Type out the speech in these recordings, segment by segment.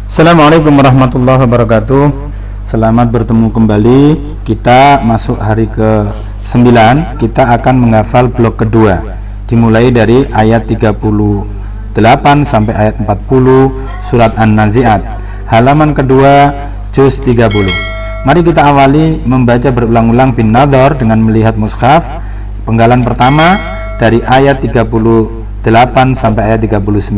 Assalamualaikum warahmatullahi wabarakatuh. Selamat bertemu kembali. Kita masuk hari ke-9. Kita akan menghafal blok kedua, dimulai dari ayat 38 sampai ayat 40 surat An-Nazi'at, halaman kedua, juz 30. Mari kita awali membaca berulang-ulang bin nadhar dengan melihat mushaf. Penggalan pertama dari ayat 38 sampai ayat 39.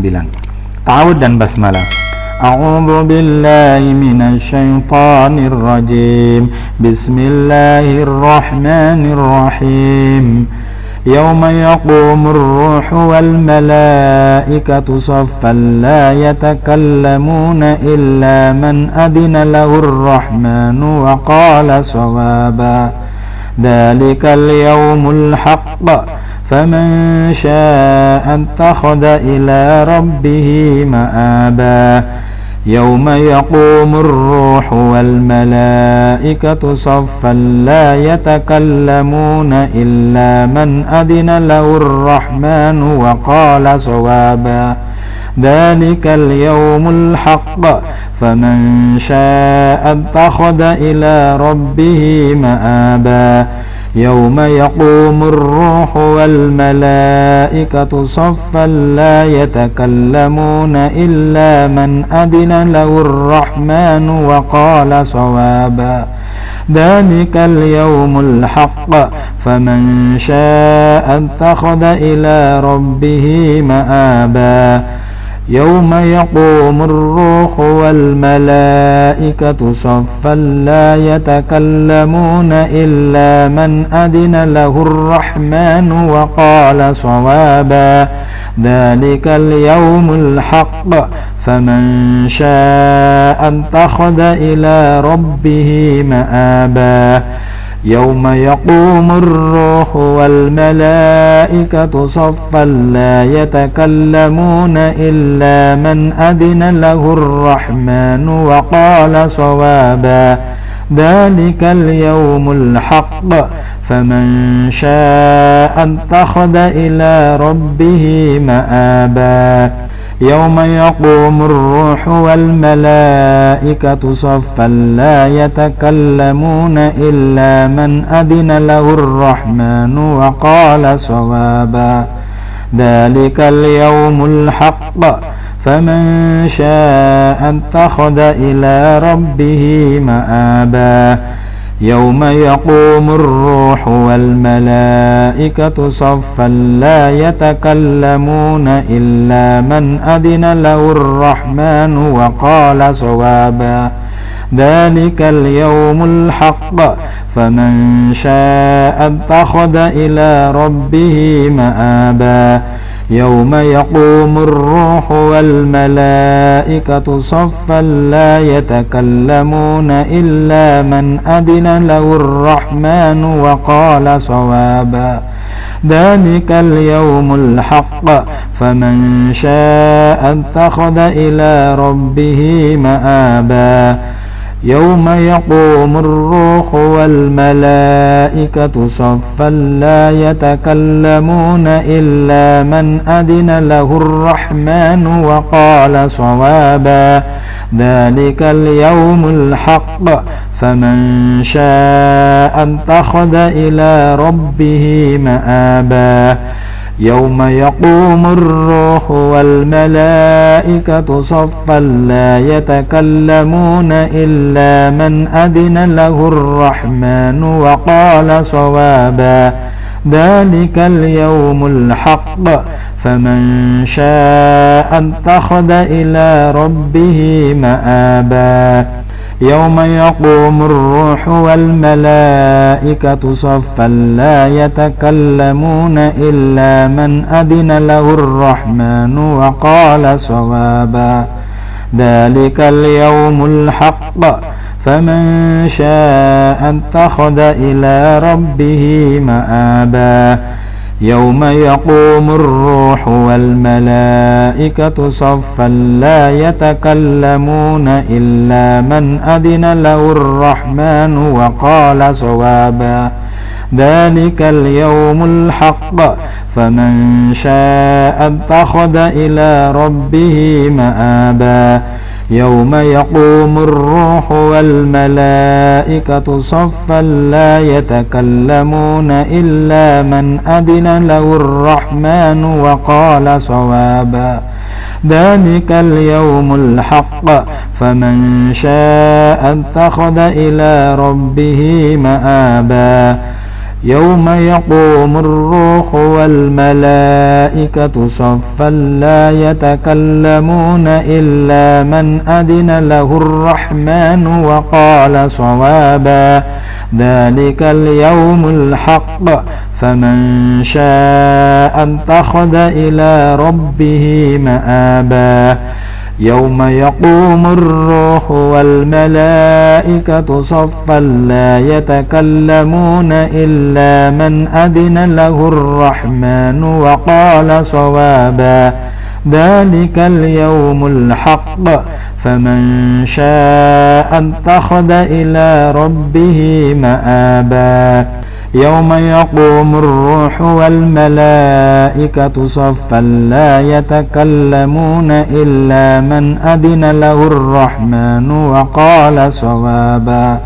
Ta'awud dan basmalah. A'udzu billahi minasy syaithanir rajim. Bismillahirrahmanirrahim. Yauma yaqumur ruhu wal malaikatu saffan la yatakallamuna illa man adina lahur rahmanu wa qala shawaba. Dzalikal yaumul haqq. فمن شاء اتخذ إلى ربه مآبا يوم يقوم الروح والملائكة صفا لا يتكلمون إلا من أذن له الرحمن وقال صوابا ذلك اليوم الحق فمن شاء اتخذ إلى ربه مآبا يوم يقوم الروح والملائكة صفا لا يتكلمون إلا من أذن له الرحمن وقال صوابا ذلك اليوم الحق فمن شاء اتخذ إلى ربه مآبا يوم يقوم الروح والملائكة صفا لا يتكلمون إلا من أذن له الرحمن وقال صوابا ذلك اليوم الحق فمن شاء اتخذ إلى ربه مآبا يوم يقوم الروح والملائكة صفا لا يتكلمون إلا من أذن له الرحمن وقال صوابا ذلك اليوم الحق فمن شاء اتخذ إلى ربه مآبا يوم يقوم الروح والملائكة صفا لا يتكلمون إلا من أذن له الرحمن وقال صوابا ذلك اليوم الحق فمن شاء اتخذ إلى ربه مآبا يوم يقوم الروح والملائكة صفا لا يتكلمون إلا من أذن له الرحمن وقال صوابا ذلك اليوم الحق فمن شاء اتخذ إلى ربه مآبا يوم يقوم الروح والملائكة صفا لا يتكلمون إلا من أذن له الرحمن وقال صوابا ذلك اليوم الحق فمن شاء اتخذ إلى ربه مآبا يوم يقوم الروح والملائكة صفا لا يتكلمون إلا من أذن له الرحمن وقال صوابا ذلك اليوم الحق فمن شاء اتخذ إلى ربه مآبا يوم يقوم الروح والملائكة صفا لا يتكلمون إلا من أذن له الرحمن وقال صوابا ذلك اليوم الحق فمن شاء اتخذ إلى ربه مآبا يوم يقوم الروح والملائكة صفا لا يتكلمون إلا من أذن له الرحمن وقال صوابا ذلك اليوم الحق فمن شاء اتخذ إلى ربه مآبا يوم يقوم الروح والملائكة صفا لا يتكلمون إلا من أذن له الرحمن وقال صوابا ذلك اليوم الحق فمن شاء اتخذ إلى ربه مآبا يوم يقوم الروح والملائكة صفا لا يتكلمون إلا من أذن له الرحمن وقال صوابا ذلك اليوم الحق فمن شاء اتخذ إلى ربه مآبا يوم يقوم الروح والملائكة صفا لا يتكلمون إلا من أذن له الرحمن وقال صوابا ذلك اليوم الحق فمن شاء اتخذ إلى ربه مآبا يوم يقوم الروح والملائكة صفا لا يتكلمون إلا من أذن له الرحمن وقال صوابا ذلك اليوم الحق فمن شاء اتخذ إلى ربه مآبا يوم يقوم الروح والملائكة صفا لا يتكلمون إلا من أذن له الرحمن وقال صوابا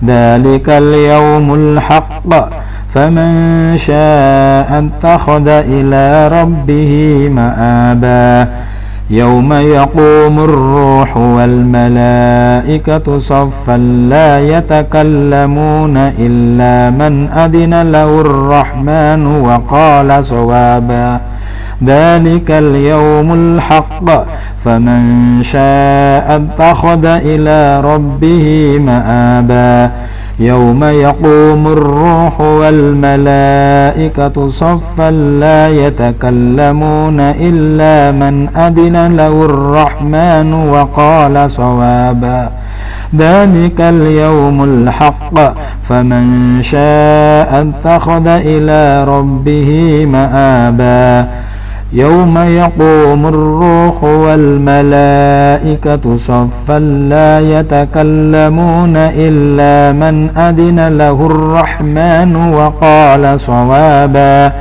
ذلك اليوم الحق فمن شاء اتخذ إلى ربه مآبا يوم يقوم الروح والملائكة صفا لا يتكلمون إلا من أذن له الرحمن وقال صوابا ذلك اليوم الحق فمن شاء اتخذ إلى ربه مآبا يوم يقوم الروح والملائكة صفا لا يتكلمون إلا من أذن له الرحمن وقال صوابا ذلك اليوم الحق فمن شاء اتخذ إلى ربه مآبا يوم يقوم الروح والملائكة صفا لا يتكلمون إلا من أذن له الرحمن وقال صوابا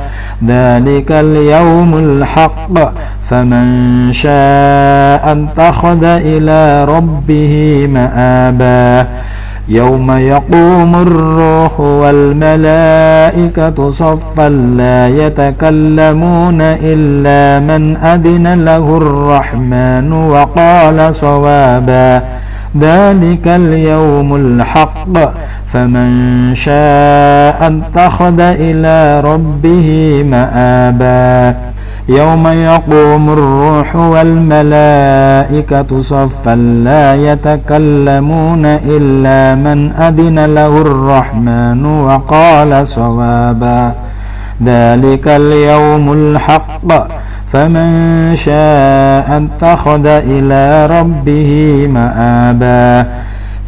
ذلك اليوم الحق فمن شاء اتخذ إلى ربه مآبا يوم يقوم الروح والملائكة صفا لا يتكلمون إلا من أذن له الرحمن وقال صوابا ذلك اليوم الحق فمن شاء اتخذ إلى ربه مآبا يوم يقوم الروح والملائكة صفا لا يتكلمون إلا من أذن له الرحمن وقال صوابا ذلك اليوم الحق فمن شاء اتخذ إلى ربه مآبا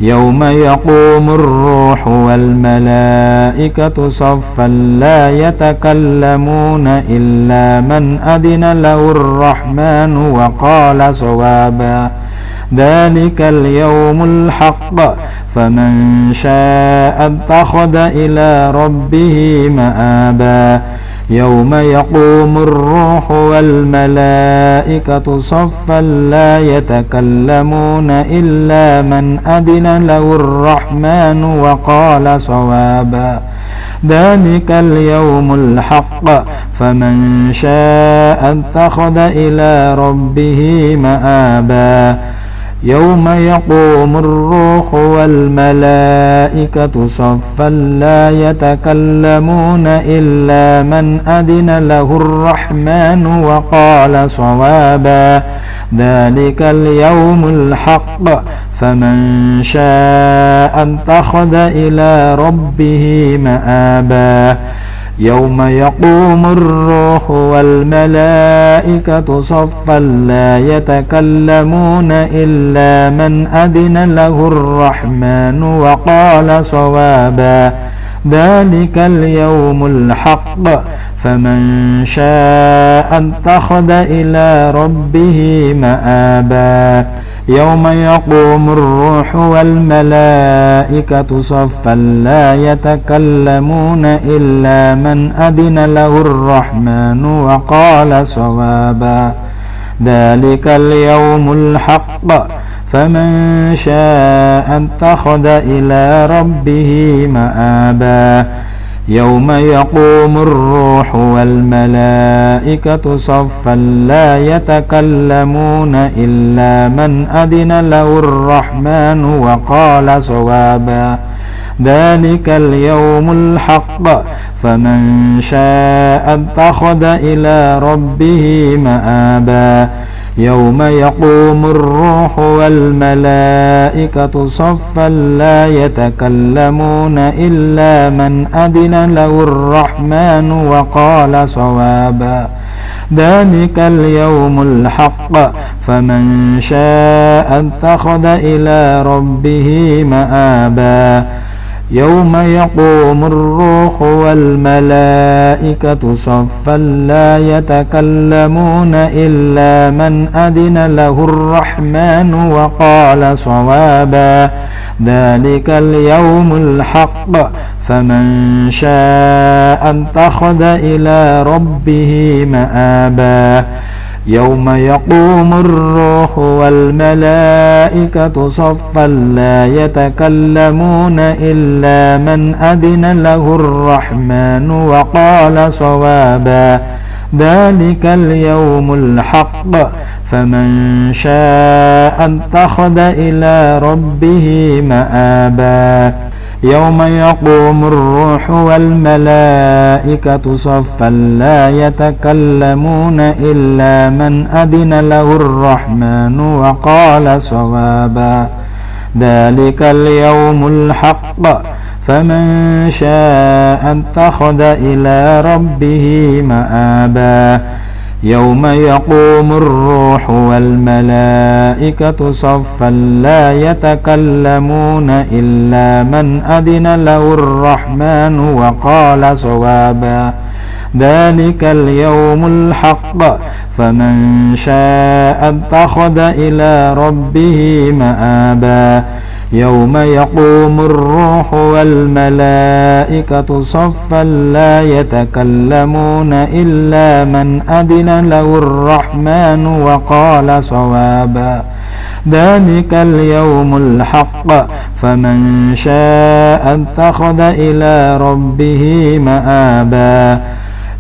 يوم يقوم الروح والملائكة صفا لا يتكلمون إلا من أذن له الرحمن وقال صوابا ذلك اليوم الحق فمن شاء اتخذ إلى ربه مآبا يوم يقوم الروح والملائكة صفا لا يتكلمون إلا من أذن له الرحمن وقال صوابا ذلك اليوم الحق فمن شاء اتخذ إلى ربه مآبا يوم يقوم الروح والملائكة صفا لا يتكلمون إلا من أذن له الرحمن وقال صوابا ذلك اليوم الحق فمن شاء اتخذ إلى ربه مآبا يوم يقوم الروح والملائكة صفا لا يتكلمون إلا من أذن له الرحمن وقال صوابا ذلك اليوم الحق فمن شاء اتخذ إلى ربه مآبا يوم يقوم الروح والملائكة صفا لا يتكلمون إلا من أذن له الرحمن وقال صوابا ذلك اليوم الحق فمن شاء اتخذ إلى ربه مآبا يوم يقوم الروح والملائكة صفا لا يتكلمون إلا من أذن له الرحمن وقال صوابا ذلك اليوم الحق فمن شاء اتخذ إلى ربه مآبا يوم يقوم الروح والملائكة صفا لا يتكلمون إلا من أذن له الرحمن وقال صوابا ذلك اليوم الحق فمن شاء اتخذ إلى ربه مآبا يوم يقوم الروح والملائكة صفا لا يتكلمون إلا من أذن له الرحمن وقال صوابا ذلك اليوم الحق فمن شاء اتخذ إلى ربه مآبا يوم يقوم الروح والملائكة صفا لا يتكلمون إلا من أذن له الرحمن وقال صوابا ذلك اليوم الحق فمن شاء اتخذ إلى ربه مآبا يوم يقوم الروح والملائكة صفا لا يتكلمون إلا من أذن له الرحمن وقال صوابا ذلك اليوم الحق فمن شاء اتخذ إلى ربه مآبا يوم يقوم الروح والملائكة صفا لا يتكلمون إلا من أذن له الرحمن وقال صوابا ذلك اليوم الحق فمن شاء اتخذ إلى ربه مآبا يوم يقوم الروح والملائكة صفا لا يتكلمون إلا من أذن له الرحمن وقال صوابا ذلك اليوم الحق فمن شاء اتخذ إلى ربه مآبا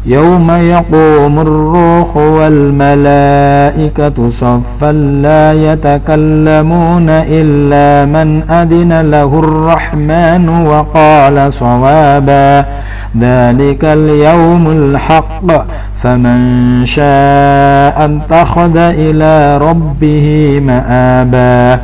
يوم يقوم الروح والملائكة صفا لا يتكلمون إلا من أذن له الرحمن وقال صوابا ذلك اليوم الحق فمن شاء اتخذ إلى ربه مآبا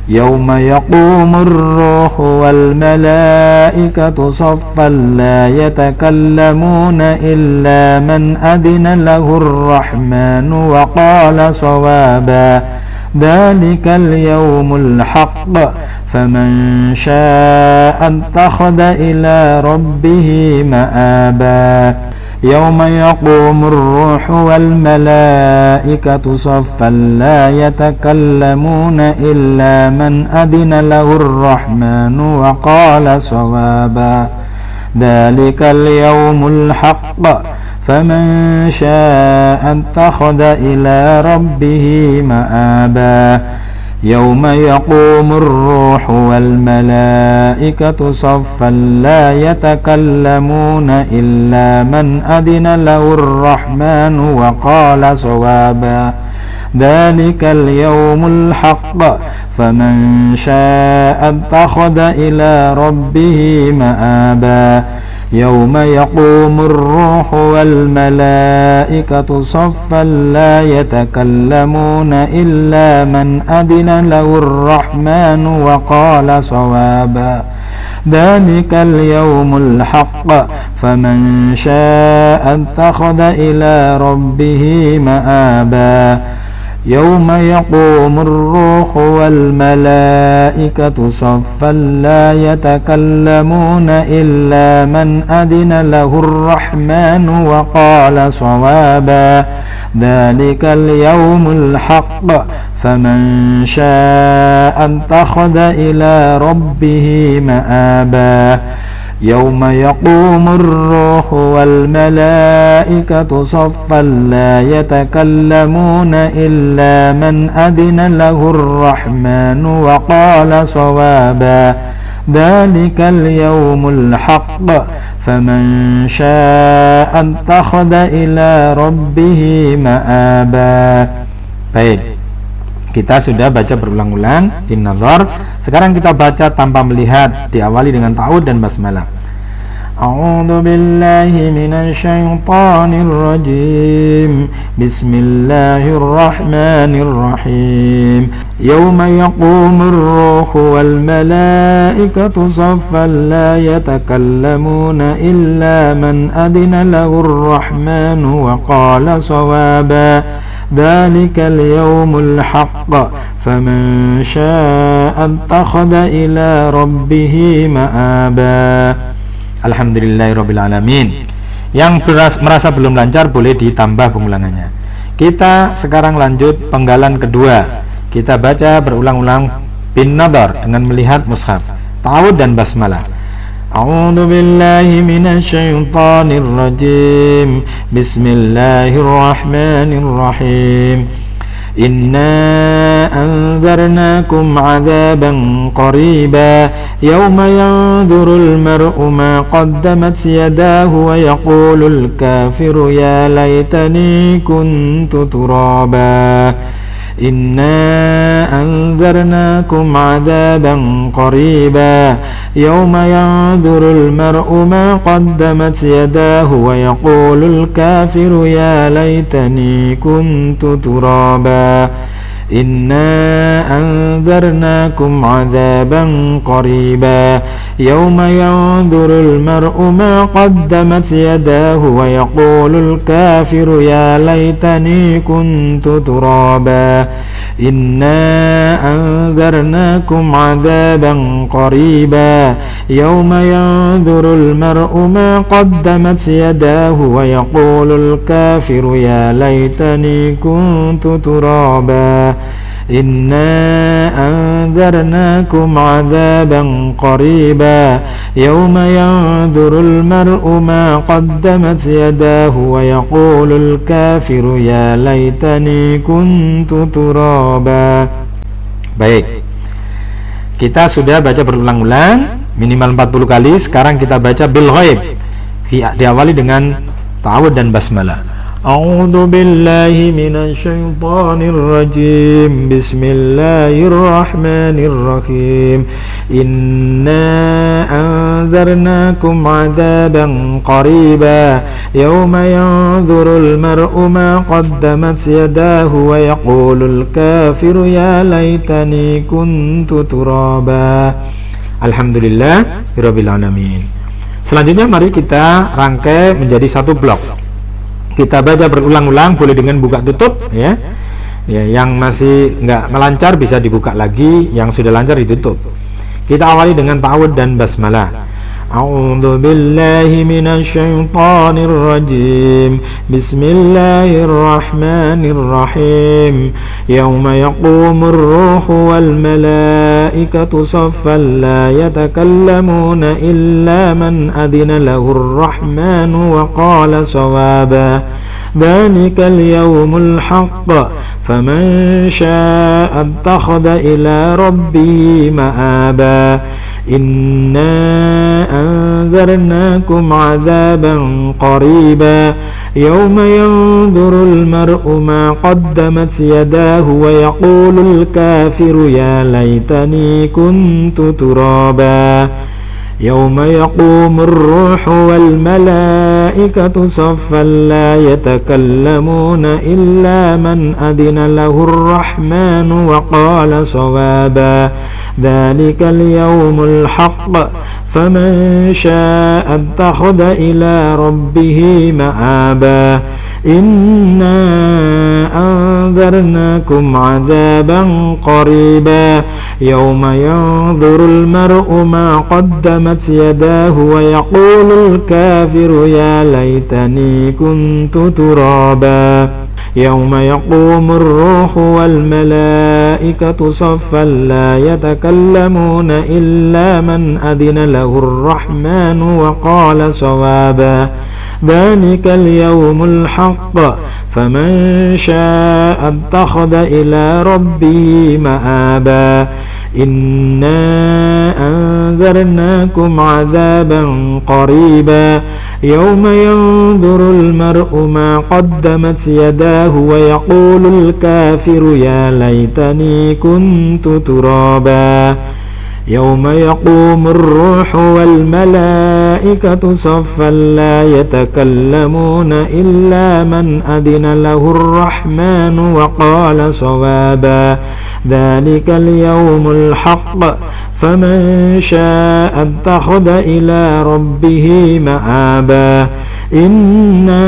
يوم يقوم الروح والملائكة صفا لا يتكلمون إلا من أذن له الرحمن وقال صوابا ذلك اليوم الحق فمن شاء اتخذ إلى ربه مآبا يوم يقوم الروح والملائكة صفا لا يتكلمون إلا من أذن له الرحمن وقال صوابا ذلك اليوم الحق فمن شاء اتخذ إلى ربه مآبا يوم يقوم الروح والملائكة صفا لا يتكلمون إلا من أذن له الرحمن وقال صوابا ذلك اليوم الحق فمن شاء اتخذ إلى ربه مآبا يوم يقوم الروح والملائكة صفا لا يتكلمون إلا من أذن له الرحمن وقال صوابا ذلك اليوم الحق فمن شاء اتخذ إلى ربه مآبا يوم يقوم الروح والملائكة صفا لا يتكلمون إلا من أذن له الرحمن وقال صوابا ذلك اليوم الحق فمن شاء اتخذ إلى ربه مآبا يوم يقوم الروح والملائكة صفا لا يتكلمون إلا من أذن له الرحمن وقال صوابا ذلك اليوم الحق فمن شاء اتخذ إلى ربه مآبا. Baik, kita sudah baca berulang-ulang di Nadhar. Sekarang kita baca tanpa melihat, diawali dengan ta'awudz dan basmalah. A'udzu billahi minasyaitonir rajim. Bismillahirrahmanirrahim. Yauma yaqumur ruhu wal malaikatu saffan la yatakallamuna illa man adina lahur rahmanu wa qala shawaba Dzalikal yaumul haqq faman syaa'a ittakhadha ila rabbih ma'aba. Alhamdulillahirabbil alamin. Yang merasa belum lancar boleh ditambah pengulangannya. Kita sekarang lanjut penggalan kedua. Kita baca berulang-ulang bin nadhar dengan melihat mushaf. Ta'awudz dan basmalah. A'udzu billahi minasyaitonir rajim. Bismillahirrahmanirrahim. Inna anzarnakum 'adzaban qariba yawma yanzurul mar'u ma qaddamat yadahu wa yaqulul kafiru ya laitani kuntu turaba. Inna anzarnakum 'adzaban qariba yawma yanzurul mar'u ma qaddamat yadahu wa yaqulul kafiru ya laitani kuntu turaba. Inna anzarnakum 'adzaban qariba yawma yanzurul mar'u ma qaddamat yadahu wa yaqulul kafiru ya laitani kuntu turaba. Inna anzarnakum 'adzaban qariba yawma yanzurul mar'u ma qaddamat yadahu wa yaqulul kafiru ya laitani kuntu turaba. Inna anzarnakum 'adzaban qariba yawma yanzurul mar'u ma qaddamat yadahu wa yaqulul kafiru ya laitani kuntu turaba. Baik, kita sudah baca berulang-ulang minimal 40 kali. Sekarang kita baca bil ghaib, diawali dengan ta'awudz dan basmalah. A'udzu billahi minasyaitonir rajim. Bismillahirrahmanirrahim. Inna anzarnakum 'adzaban qariba yawma yanzurul mar'u ma qaddamat yadahu wa yaqulul kafiru ya laitani kuntu turaba. Alhamdulillahirabbil alamin. Selanjutnya mari kita rangkai menjadi satu blok. Kita baca berulang-ulang, boleh dengan buka tutup ya. Yang masih nggak melancar bisa dibuka lagi, yang sudah lancar ditutup. Kita awali dengan ta'awudz dan basmalah. A'udzu billahi minasyaitonir rajim. Bismillahirrahmanirrahim. Yauma yaqumur ruhu wal malaikatu saffan la yatakallamuna illa man adina lahur rahmanu wa qala shawaba. Dzalikal yaumul haqq faman syaa'a ittakhadha ila rabbih ma'aba. Inna anzarnakum 'adzaban qariba yawma yanzurul mar'u ma qaddamat yadahu wa yaqulul kafiru ya laitani kuntu turaba. Yawma yaqumur ruhu wal malaikatu saffan la yatakallamuna illa man adina lahur rahmanu wa qala shawaba. Dzalikal yaumul haqq faman syaa'a ittakhadha ila rabbih ma'aba. Inna anzarnakum 'adzaban qariba yawma yanzurul mar'u ma qaddamat yadahu wa yaqulul kafiru ya laitani kuntu turaba. يوم يقوم الروح والملائكة صفا لا يتكلمون إلا من أذن له الرحمن وقال صوابا ذلك اليوم الحق فمن شاء اتخذ إلى ربه مآبا إنا أنذرناكم عذابا قريبا يوم ينظر المرء ما قدمت يداه ويقول الكافر يا ليتني كنت ترابا يوم يقوم الروح والملائكة صفا لا يتكلمون إلا من أذن له الرحمن وقال صوابا ذلك اليوم الحق فمن شاء اتخذ إلى ربه مآبا إنا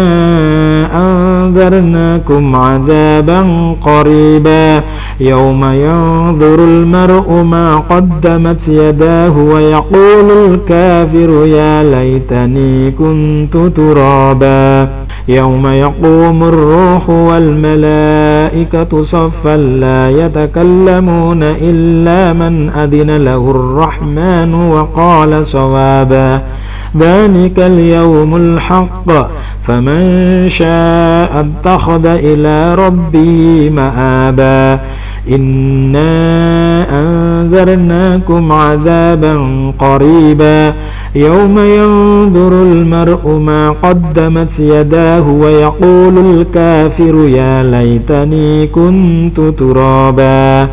أنذرناكم عذابا قريبا يوم ينظر المرء ما قدمت يداه ويقول الكافر يا ليتني كنت ترابا يوم يقوم الروح والملائكة صفا لا يتكلمون إلا من أذن له الرحمن وقال صوابا ذلك اليوم الحق فمن شاء اتخذ إلى ربه مآبا إنا أنذرناكم عذابا قريبا يوم ينظر المرء ما قدمت يداه ويقول الكافر يا ليتني كنت ترابا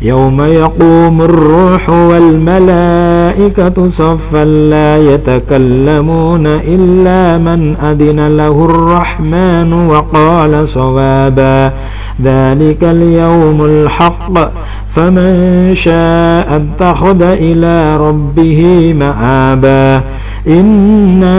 يوم يقوم الروح والملائكة صفا لا يتكلمون إلا من أذن له الرحمن وقال صوابا ذلك اليوم الحق فمن شاء اتخذ إلى ربه مآبا إنا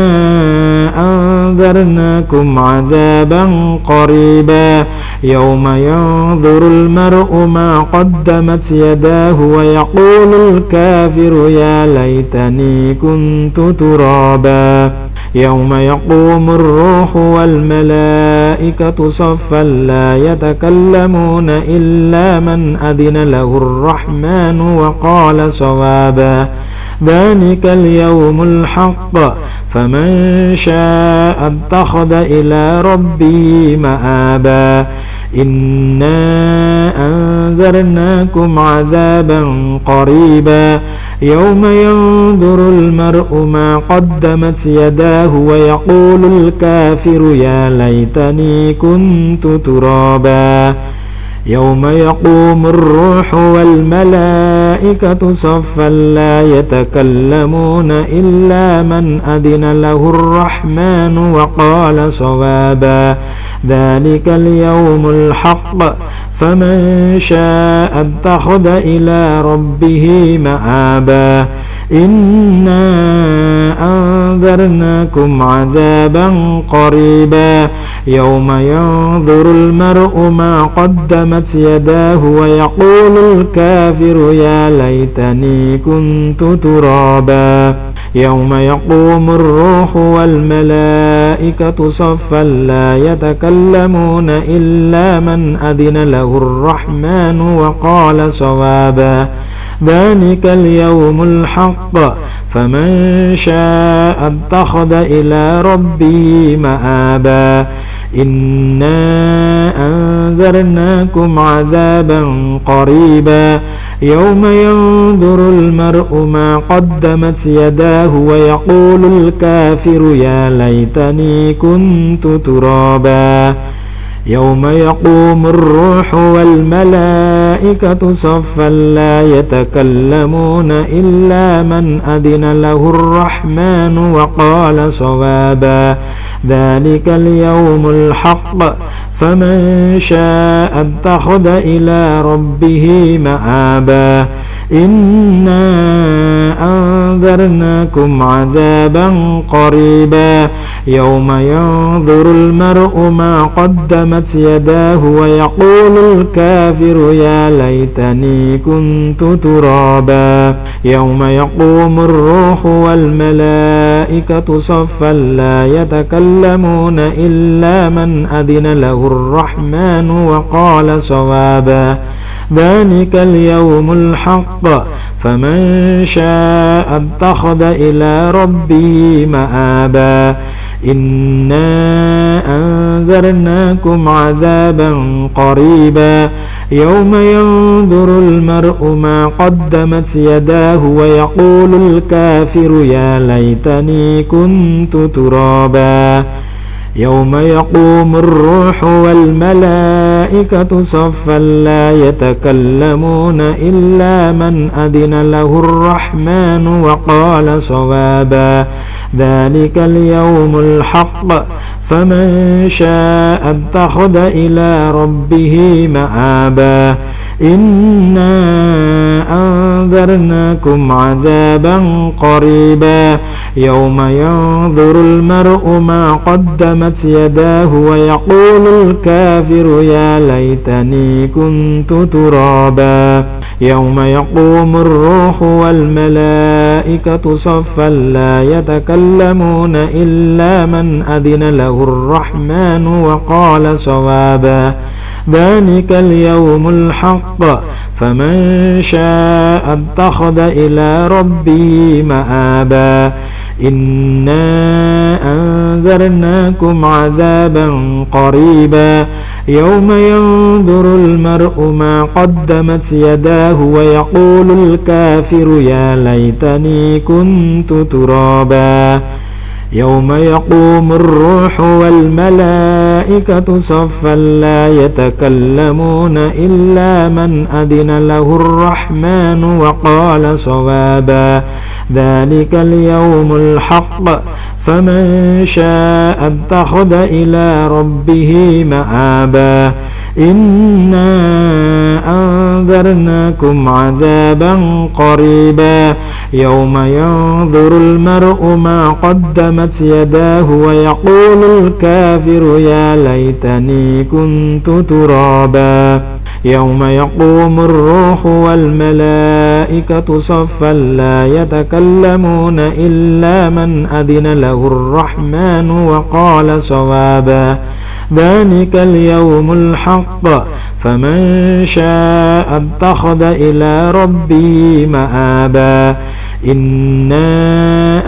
أنذرناكم عذابا قريبا يوم ينظر المرء ما قدمت يداه ويقول الكافر يا ليتني كنت ترابا يوم يقوم الروح والملائكة صفا لا يتكلمون إلا من أذن له الرحمن وقال صوابا ذلك اليوم الحق فمن شاء اتخذ إلى ربه مآبا إنا أنذرناكم عذابا قريبا يوم ينظر المرء ما قدمت يداه ويقول الكافر يا ليتني كنت ترابا يوم يقوم الروح والملائكة صفا لا يتكلمون إلا من أذن له الرحمن وقال صوابا ذلك اليوم الحق فمن شاء اتخذ إلى ربه مآبا إنا أنذرناكم عذابا قريبا يوم ينظر المرء ما قدمت يداه ويقول الكافر يا ليتني كنت ترابا يوم يقوم الروح والملائكة صفا لا يتكلمون إلا من أذن له الرحمن وقال صوابا ذلك اليوم الحق فمن شاء اتخذ إلى ربه مآبا إنا أنذرناكم عذابا قريبا يوم ينظر المرء ما قدمت يداه ويقول الكافر يا ليتني كنت ترابا يوم يقوم الروح والملائكة صفا لا يتكلمون إلا من أذن له الرحمن وقال صوابا ذلك اليوم الحق فمن شاء اتخذ إلى ربه مآبا إنا أنذرناكم عذابا قريبا يوم ينظر المرء ما قدمت يداه ويقول الكافر يا ليتني كنت ترابا يوم يقوم الروح والملائكة صفا لا يتكلمون إلا من أذن له الرحمن وقال صوابا ذلك اليوم الحق فمن شاء اتخذ إلى ربه مآبا إنا أنذرناكم عذابا قريبا يوم ينظر المرء ما قدمت يداه ويقول الكافر يا ليتني كنت ترابا يوم يقوم الروح والملائكة صفا لا يتكلمون إلا من أذن له الرحمن وقال صوابا ذلك اليوم الحق فمن شاء اتخذ إلى ربه مآبا إنا أنذرناكم عذابا قريبا يوم ينظر المرء ما قدمت يداه ويقول الكافر يا ليتني كنت ترابا يوم يقوم الروح والملائكة صفا لا يتكلمون إلا من أذن له الرحمن وقال صوابا ذلك اليوم الحق فمن شاء اتخذ إلى ربه مآبا إنا أنذرناكم عذابا قريبا يوم ينظر المرء ما قدمت يداه ويقول الكافر يا ليتني كنت ترابا يوم يقوم الروح والملائكة صفا لا يتكلمون إلا من أذن له الرحمن وقال صوابا ذلك اليوم الحق فمن شاء اتخذ إلى ربه مآبا إنا أنذرناكم عذابا قريبا يوم ينظر المرء ما قدمت يداه ويقول الكافر يا ليتني كنت ترابا يوم يقوم الروح والملائكة صفا لا يتكلمون إلا من أذن له الرحمن وقال صوابا ذلك اليوم الحق فمن شاء اتخذ إلى ربه مآبا إنا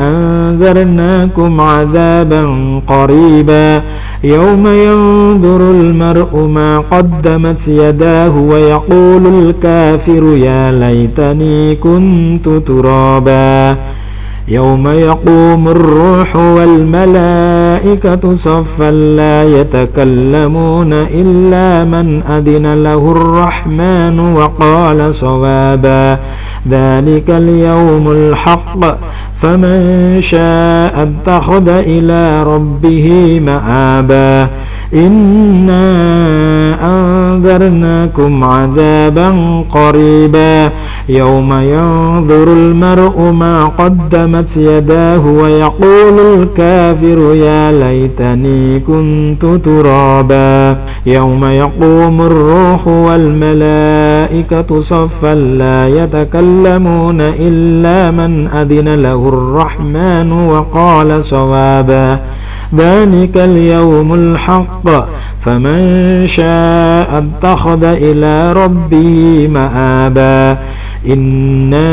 أنذرناكم عذابا قريبا يوم ينظر المرء ما قدمت يداه ويقول الكافر يا ليتني كنت ترابا يوم يقوم الروح والملائكة صفا لا يتكلمون إلا من أذن له الرحمن وقال صوابا ذلك اليوم الحق فمن شاء اتخذ إلى ربه مآبا إنا أنذرناكم عذابا قريبا يوم ينظر المرء ما قدمت يداه ويقول الكافر يا ليتني كنت ترابا يوم يقوم الروح والملائكة صفا لا يتكلمون إلا من أذن له الرحمن وقال صوابا ذلك اليوم الحق فمن شاء اتخذ إلى ربه مآبا إنا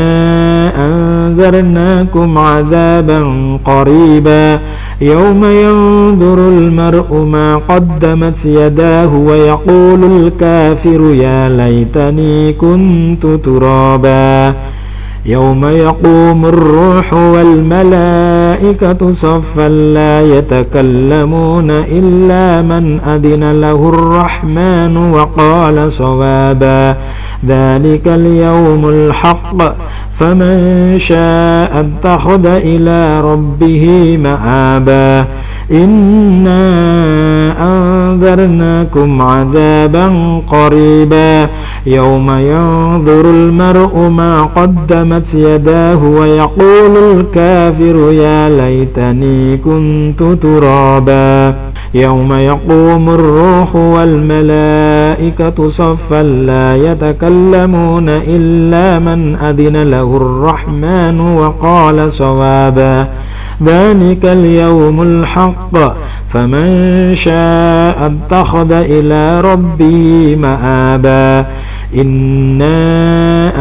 أنذرناكم عذابا قريبا يوم ينظر المرء ما قدمت يداه ويقول الكافر يا ليتني كنت ترابا يوم يقوم الروح والملائكة صفا لا يتكلمون إلا من أذن له الرحمن وقال صوابا ذلك اليوم الحق فمن شاء اتخذ إلى ربه مآبا إنا أنذرناكم عذابا قريبا يوم ينظر المرء ما قدمت يداه ويقول الكافر يا ليتني كنت ترابا يوم يقوم الروح والملائكة صفا لا يتكلمون إلا من أذن له الرحمن وقال صوابا ذلك اليوم الحق فمن شاء اتخذ إلى ربه مآبا إنا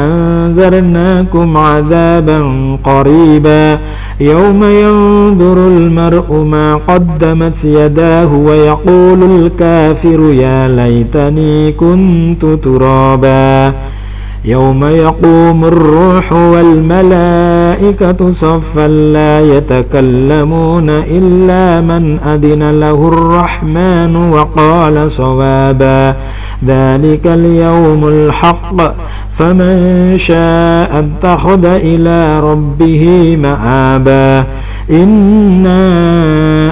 أنذرناكم عذابا قريبا يوم ينظر المرء ما قدمت يداه ويقول الكافر يا ليتني كنت ترابا يوم يقوم الروح والملائكة صفا لا يتكلمون إلا من أذن له الرحمن وقال صوابا ذلك اليوم الحق فمن شاء اتخذ إلى ربه مآبا إنا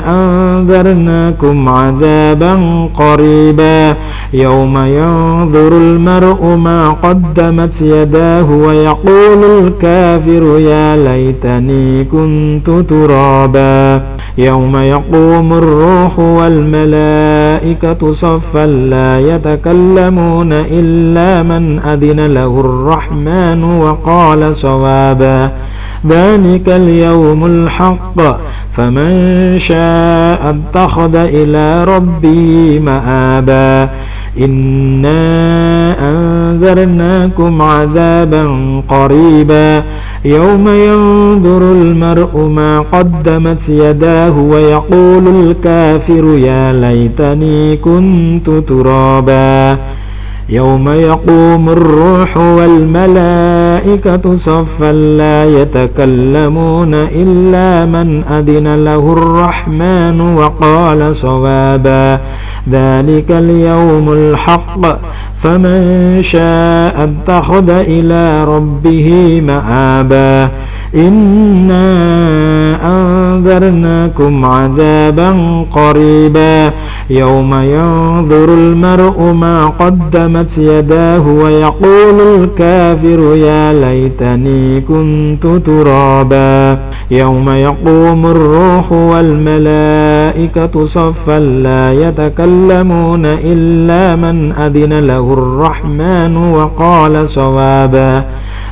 أنذرناكم عذابا قريبا يوم ينظر المرء ما قدمت يداه ويقول الكافر يا ليتني كنت ترابا يوم يقوم الروح والملائكة صفا لا يتكلمون إلا من أذن له الرحمن وقال صوابا ذلك اليوم الحق فمن شاء اتخذ إلى ربه مآبا إنا أنذرناكم عذابا قريبا يوم ينظر المرء ما قدمت يداه ويقول الكافر يا ليتني كنت ترابا يوم يقوم الروح والملائكة صفا لا يتكلمون إلا من أذن له الرحمن وقال صوابا ذلك اليوم الحق فمن شاء اتخذ إلى ربه مآبا إنا أنذرناكم عذابا قريبا يوم ينظر المرء ما قدمت يداه ويقول الكافر يا ليتني كنت ترابا يوم يقوم الروح والملائكة صفا لا يتكلمون إلا من أذن له الرحمن وقال صوابا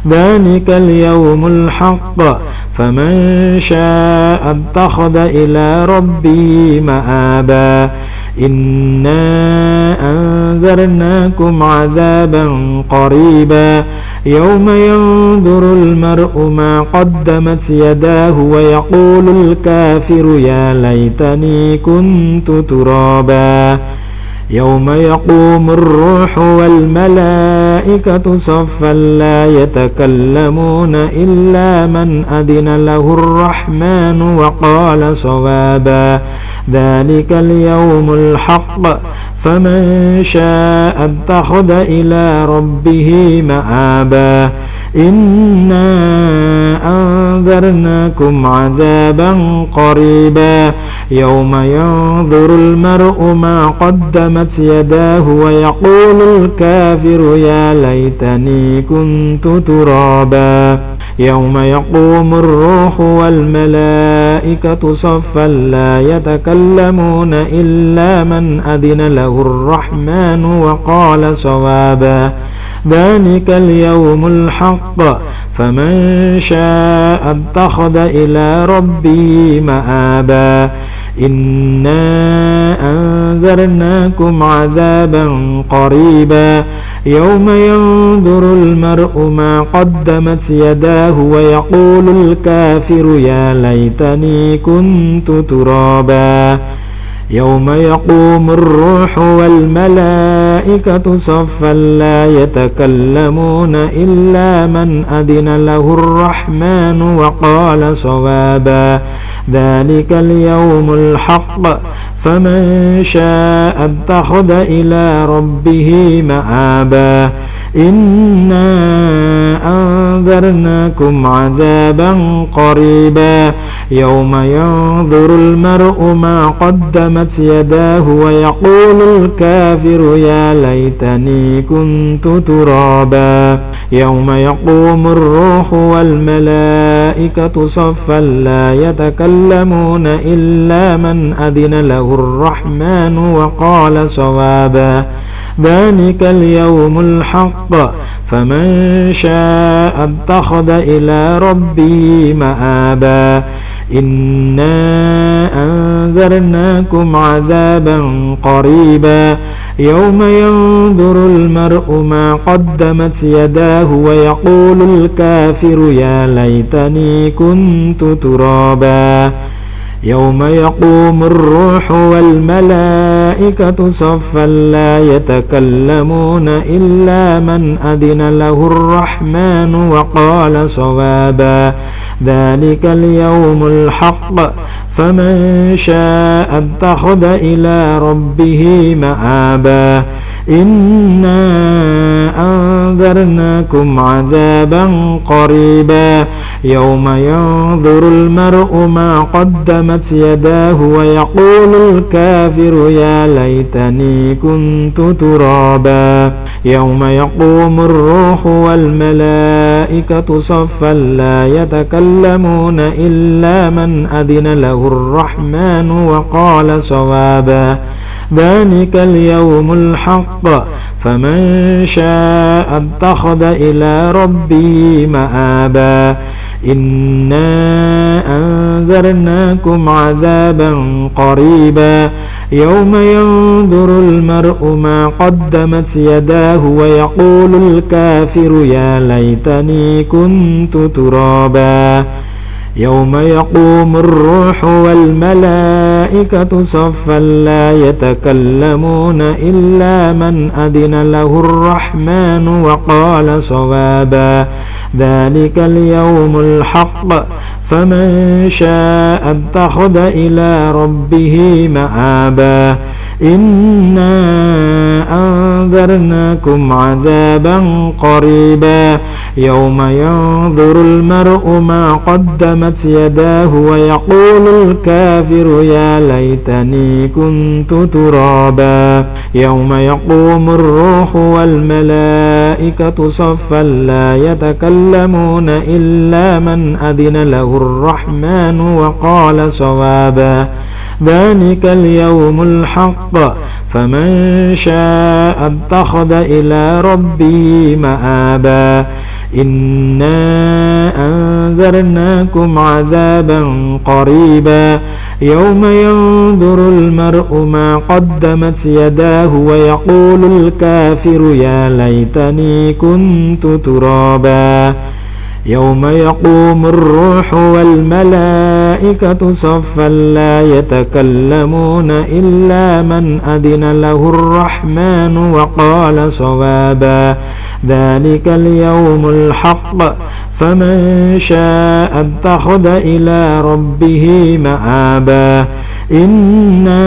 ذلك اليوم الحق فمن شاء اتخذ إلى ربه مآبا إنا أنذرناكم عذابا قريبا يوم ينظر المرء ما قدمت يداه ويقول الكافر يا ليتني كنت ترابا يوم يقوم الروح والملائكة صفا لا يتكلمون إلا من أذن له الرحمن وقال صوابا ذلك اليوم الحق فمن شاء اتخذ إلى ربه مآبا إنا أنذرناكم عذابا قريبا يوم ينظر المرء ما قدمت يداه ويقول الكافر يا ليتني كنت ترابا يوم يقوم الروح والملائكة صفا لا يتكلمون إلا من أذن له الرحمن وقال صوابا ذلك اليوم الحق فمن شاء اتخذ إلى ربه مآبا إنا أنذرناكم عذابا قريبا يوم ينظر المرء ما قدمت يداه ويقول الكافر يا ليتني كنت ترابا يوم يقوم الروح والملائكة صفا لا يتكلمون إلا من أذن له الرحمن وقال صوابا ذلك اليوم الحق فمن شاء اتخذ إلى ربه مآبا إنا أنذرناكم عذابا قريبا يوم ينظر المرء ما قدمت يداه ويقول الكافر يا ليتني كنت ترابا يوم يقوم الروح والملائكة صفا لا يتكلمون إلا من أذن له الرحمن وقال صوابا ذلك اليوم الحق فمن شاء اتخذ إلى ربه مآبا إنا أنذرناكم عذابا قريبا يوم ينظر المرء ما قدمت يداه ويقول الكافر يا ليتني كنت ترابا يوم يقوم الروح والملائكة صفا لا يتكلمون إلا من أذن له الرحمن وقال صوابا ذلك اليوم الحق فمن شاء اتخذ إلى ربه مآبا إنا أنذرناكم عذابا قريبا يوم ينظر المرء ما قدمت يداه ويقول الكافر يا ليتني كنت ترابا يوم يقوم الروح والملائكة صفا لا يتكلمون إلا من أذن له الرحمن وقال صوابا ذلك اليوم الحق فمن شاء اتخذ إلى ربه مآبا إنا أنذرناكم عذابا قريبا يوم ينظر المرء ما قدمت يداه ويقول الكافر يا ليتني كنت ترابا يوم يقوم الروح والملائكة صفا لا يتكلمون إلا من أذن له الرحمن وقال صوابا ذلك اليوم الحق فمن شاء اتخذ إلى ربه مآبا إنا أنذرناكم عذابا قريبا يوم ينظر المرء ما قدمت يداه ويقول الكافر يا ليتني كنت ترابا يوم يقوم الروح والملائكة صفا لا يتكلمون إلا من أذن له الرحمن وقال صوابا ذلك اليوم الحق فمن شاء اتخذ إلى ربه مآبا إنا أنذرناكم عذابا قريبا يوم ينظر المرء ما قدمت يداه ويقول الكافر يا ليتني كنت ترابا يوم يقوم الروح والملائكة صفا لا يتكلمون إلا من أذن له الرحمن وقال صوابا ذلك اليوم الحق فمن شاء اتخذ إلى ربه مآبا إنا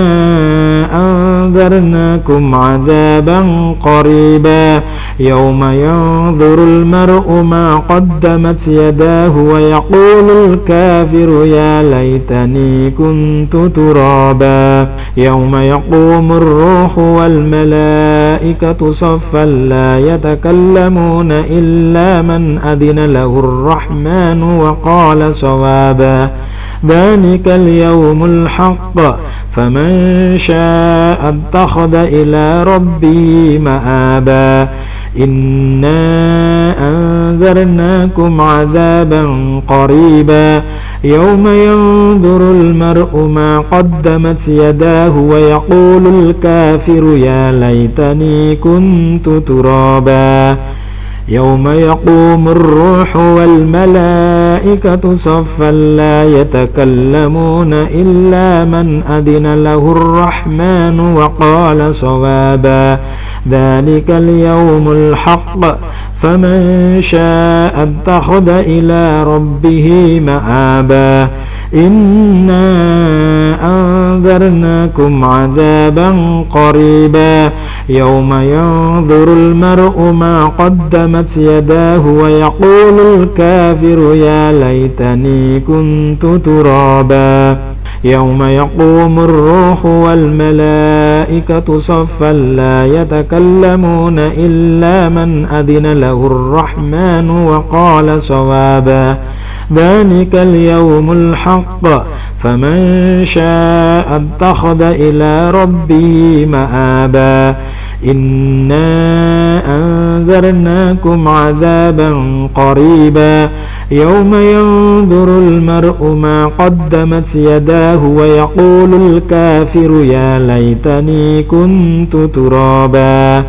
أنذرناكم عذابا قريبا يوم ينظر المرء ما قدمت يداه ويقول الكافر يا ليتني كنت ترابا يوم يقوم الروح والملائكة صفا لا يتكلمون إلا من أذن له الرحمن وقال صوابا ذلك اليوم الحق فمن شاء اتخذ إلى ربه مآبا إنا أنذرناكم عذابا قريبا يوم ينظر المرء ما قدمت يداه ويقول الكافر يا ليتني كنت ترابا يوم يقوم الروح والملائكة صفا لا يتكلمون إلا من أذن له الرحمن وقال صوابا ذلك اليوم الحق فمن شاء اتخذ إلى ربه مآبا إنا أنذرناكم عذابا قريبا Yawma yanzurul mar'u ma qaddamat yadahu wa yaqulul kafiru ya laitani kuntu turaba. Yawma yaqumur ruhu wal malaikatu saffan la yatakallamuna illa man adina lahur rahmanu wa qala sawaba. Dhalikal yawmul haqq faman syaa'a attakhadha ila rabbihi ma'aba. Inna anzarnakum 'adzaban qariba yawma yanzurul mar'u ma qaddamat yadahu wa yaqulul kafiru ya laitani kuntu turaba.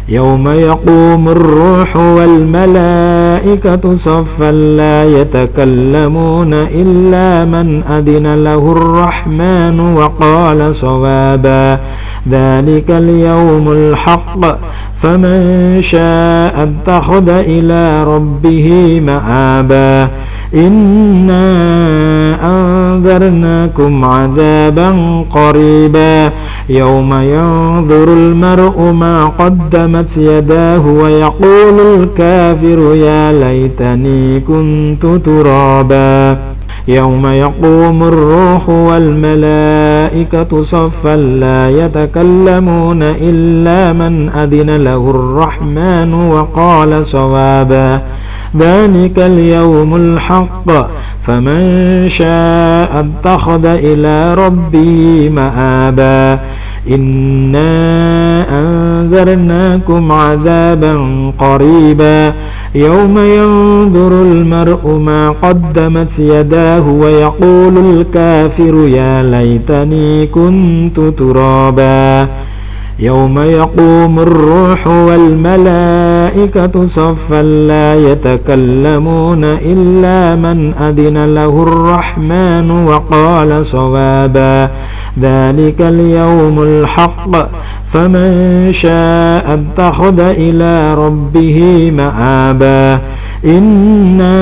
Yawma yaqumur ruhu wal malaikatu saffan la yatakallamuna illa man adina lahur rahmanu wa qala sawaba. Dhalikal yawmul haqq faman syaa'a attakhadha ila rabbihi ma'aba. Inna anzarnakum 'adzaban qariba yawma yanzurul mar'u ma qaddamat yadahu wa yaqulul kafiru ya laitani kuntu turaba. Yawma yaqumur ruhu wal malaikatu saffan la yatakallamuna illa man adina lahur rahmanu wa qala sawaba. Dhalikal yawmul haqq faman syaa'a attakhadha ila rabbihi ma'aba. Inna anzarnakum 'adzaban qariba yawma yanzurul mar'u ma qaddamat yadahu wa yaqulul kafiru ya laitani kuntu turaba. Yawma yaqumur ruhu wal malaikatu saffan la yatakallamuna illa man adina lahur rahmanu wa qala sawaba. Dhalikal yawmul haqq faman syaa'a attakhadha ila rabbihi ma'aba. Inna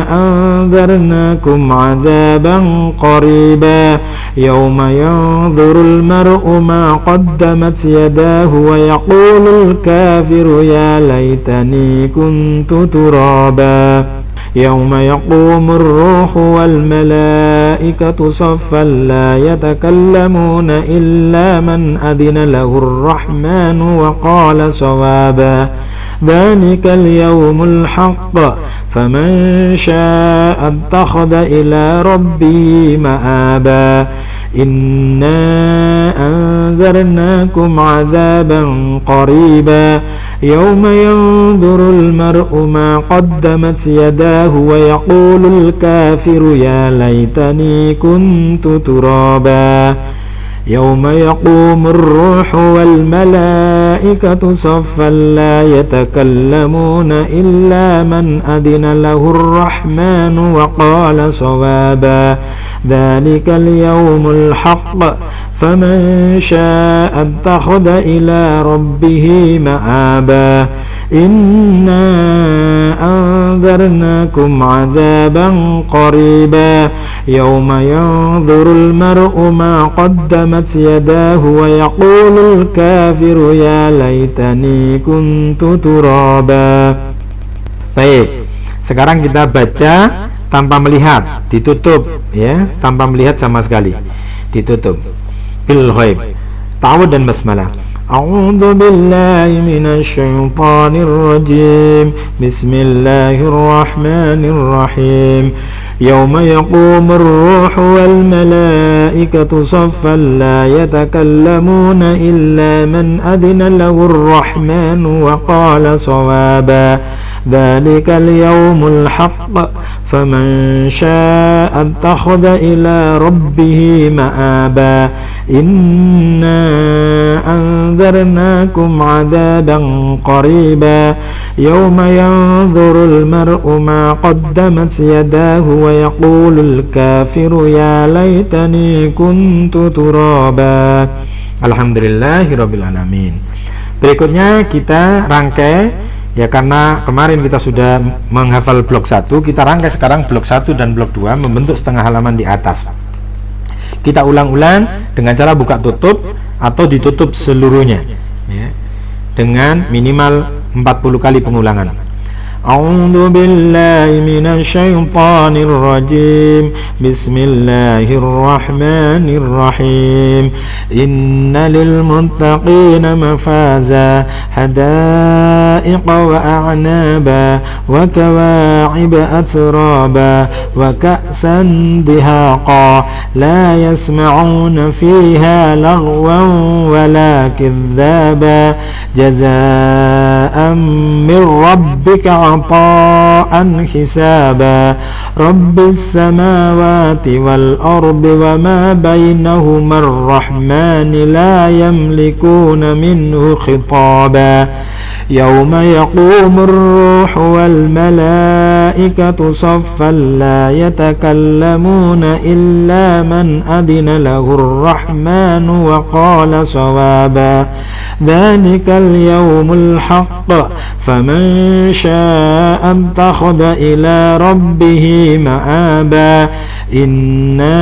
anzarnakum 'adzaban qariba yawma yanzurul mar'u ma qaddamat yadahu wa yaqulul kafiru ya laitani kuntu turaba. Yawma yaqumur ruhu wal malaikatu saffan la yatakallamuna illa man adina lahur rahmanu wa qala sawaba. Dhalikal yawmul haqq faman syaa'a attakhadha ila rabbihi ma'aba. Inna anzarnakum 'adzaban qariba yawma yanzurul mar'u ma qaddamat yadahu wa yaqulul kafiru ya laitani kuntu turaba. Yawma yaqumur ruhu wal malaikatu saffan la yatakallamuna illa man adina lahur rahmanu wa qala sawaba. Dhalikal yawmul haqq faman syaa'a attakhadha ila rabbihi ma'aba. Inna anzarnakum 'adzaban qariba yawma yanzurul mar'u ma qaddamat yadahu wa yaqulul kafiru ya laitani kuntu turaba. Baik, sekarang kita baca tanpa melihat, ditutup ya, tanpa melihat sama sekali, ditutup bil ghaib. Ta'awudz dan basmalah. A'udzu billahi minasy syaithanir rajim. Bismillahirrahmanirrahim. Yawma yaqumur ruhu wal malaikatu saffan la yatakallamuna illa man adina lahur rahmanu wa qala sawaba. Dhalikal yawmul haqq faman syaa'a attakhadha ila rabbihi ma'aba. Inna anzarnakum 'adzaban qariba yawma yanzurul mar'u ma qaddamat yadahu wa yaqulul kafiru ya laitani kuntu turaba. Alhamdulillahirabbil alamin. Berikutnya kita rangkai ya, karena kemarin kita sudah menghafal blok 1, kita rangkai sekarang blok 1 dan blok 2 membentuk setengah halaman di atas. Kita ulang-ulang dengan cara buka tutup atau ditutup seluruhnya ya, dengan minimal 40 kali pengulangan. A'udzu billahi minasy syaithanir rajim. Bismillahirrahmanirrahim. Innalil muttaqina mafaza hadaiqa wa a'naba wa kawa'iba atraba wa ka'san dihaqa la yasma'una fiha laghwan wa la kadzaba jazaa'an min rabbika عطاء حسابا رب السماوات والأرض وما بينهما الرحمن لا يملكون منه خطابا يوم يقوم الروح والملائكة صفا لا يتكلمون إلا من أذن له الرحمن وقال صوابا ذلك اليوم الحق فمن شاء اتخذ إلى ربه مآبا إنا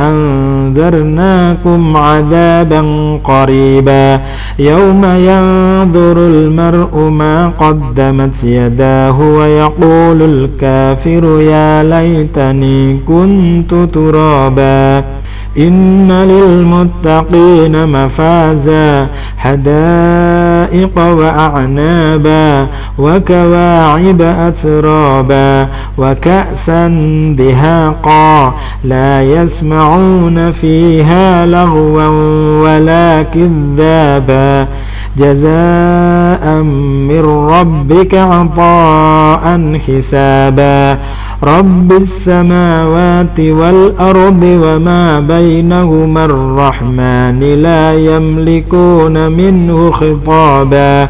أنذرناكم عذابا قريبا يوم ينظر المرء ما قدمت يداه ويقول الكافر يا ليتني كنت ترابا إن للمتقين مفازا حدائق وأعنابا وكواعب أترابا وكأسا دهاقا لا يسمعون فيها لغوا ولا كذابا جزاء من ربك عطاء حسابا رب السماوات والأرض وما بينهما الرحمن لا يملكون منه خطابا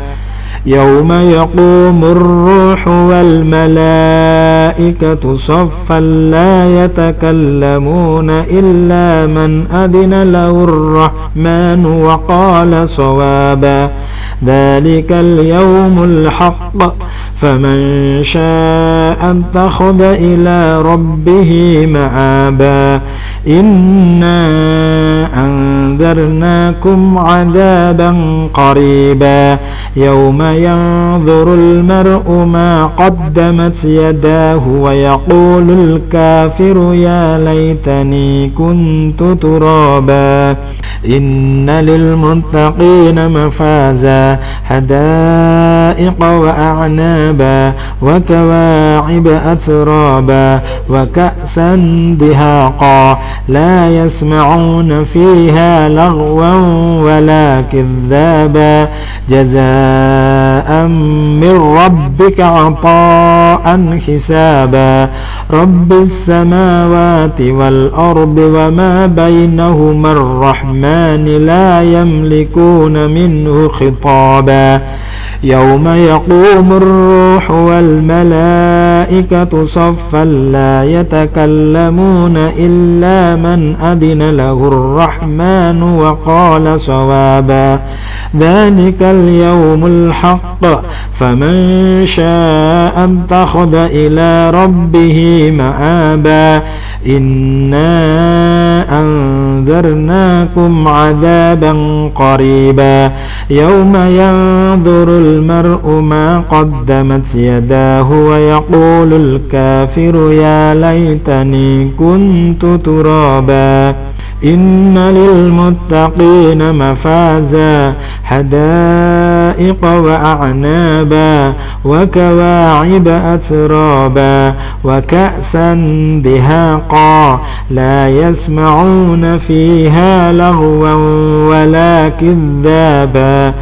يوم يقوم الروح والملائكة صفا لا يتكلمون إلا من أذن له الرحمن وقال صوابا ذلك اليوم الحق فمن شاء اتخذ إلى ربه مآبا إنا أنذرناكم عذابا قريبا يوم ينظر المرء ما قدمت يداه ويقول الكافر يا ليتني كنت ترابا إن للمتقين مفازا حدائق وأعنابا وكواعب أترابا وكأسا دهاقا لا يسمعون فيها لغوا ولا كذابا جزاء من ربك عطاء حسابا رب السماوات والأرض وما بينهما الرحمن لا يملكون منه خطابا يوم يقوم الروح والملائكة صفا لا يتكلمون إلا من أذن له الرحمن وقال صوابا ذلك اليوم الحق فمن شاء اتخذ إلى ربه مآبا إنا أنذرناكم عذابا قريبا يوم ينظر المرء ما قدمت يداه ويقول الكافر يا ليتني كنت ترابا إن للمتقين مفازا حدائق وأعنابا وكواعب أترابا وكأسا دهاقا لا يسمعون فيها لغوا ولا كذابا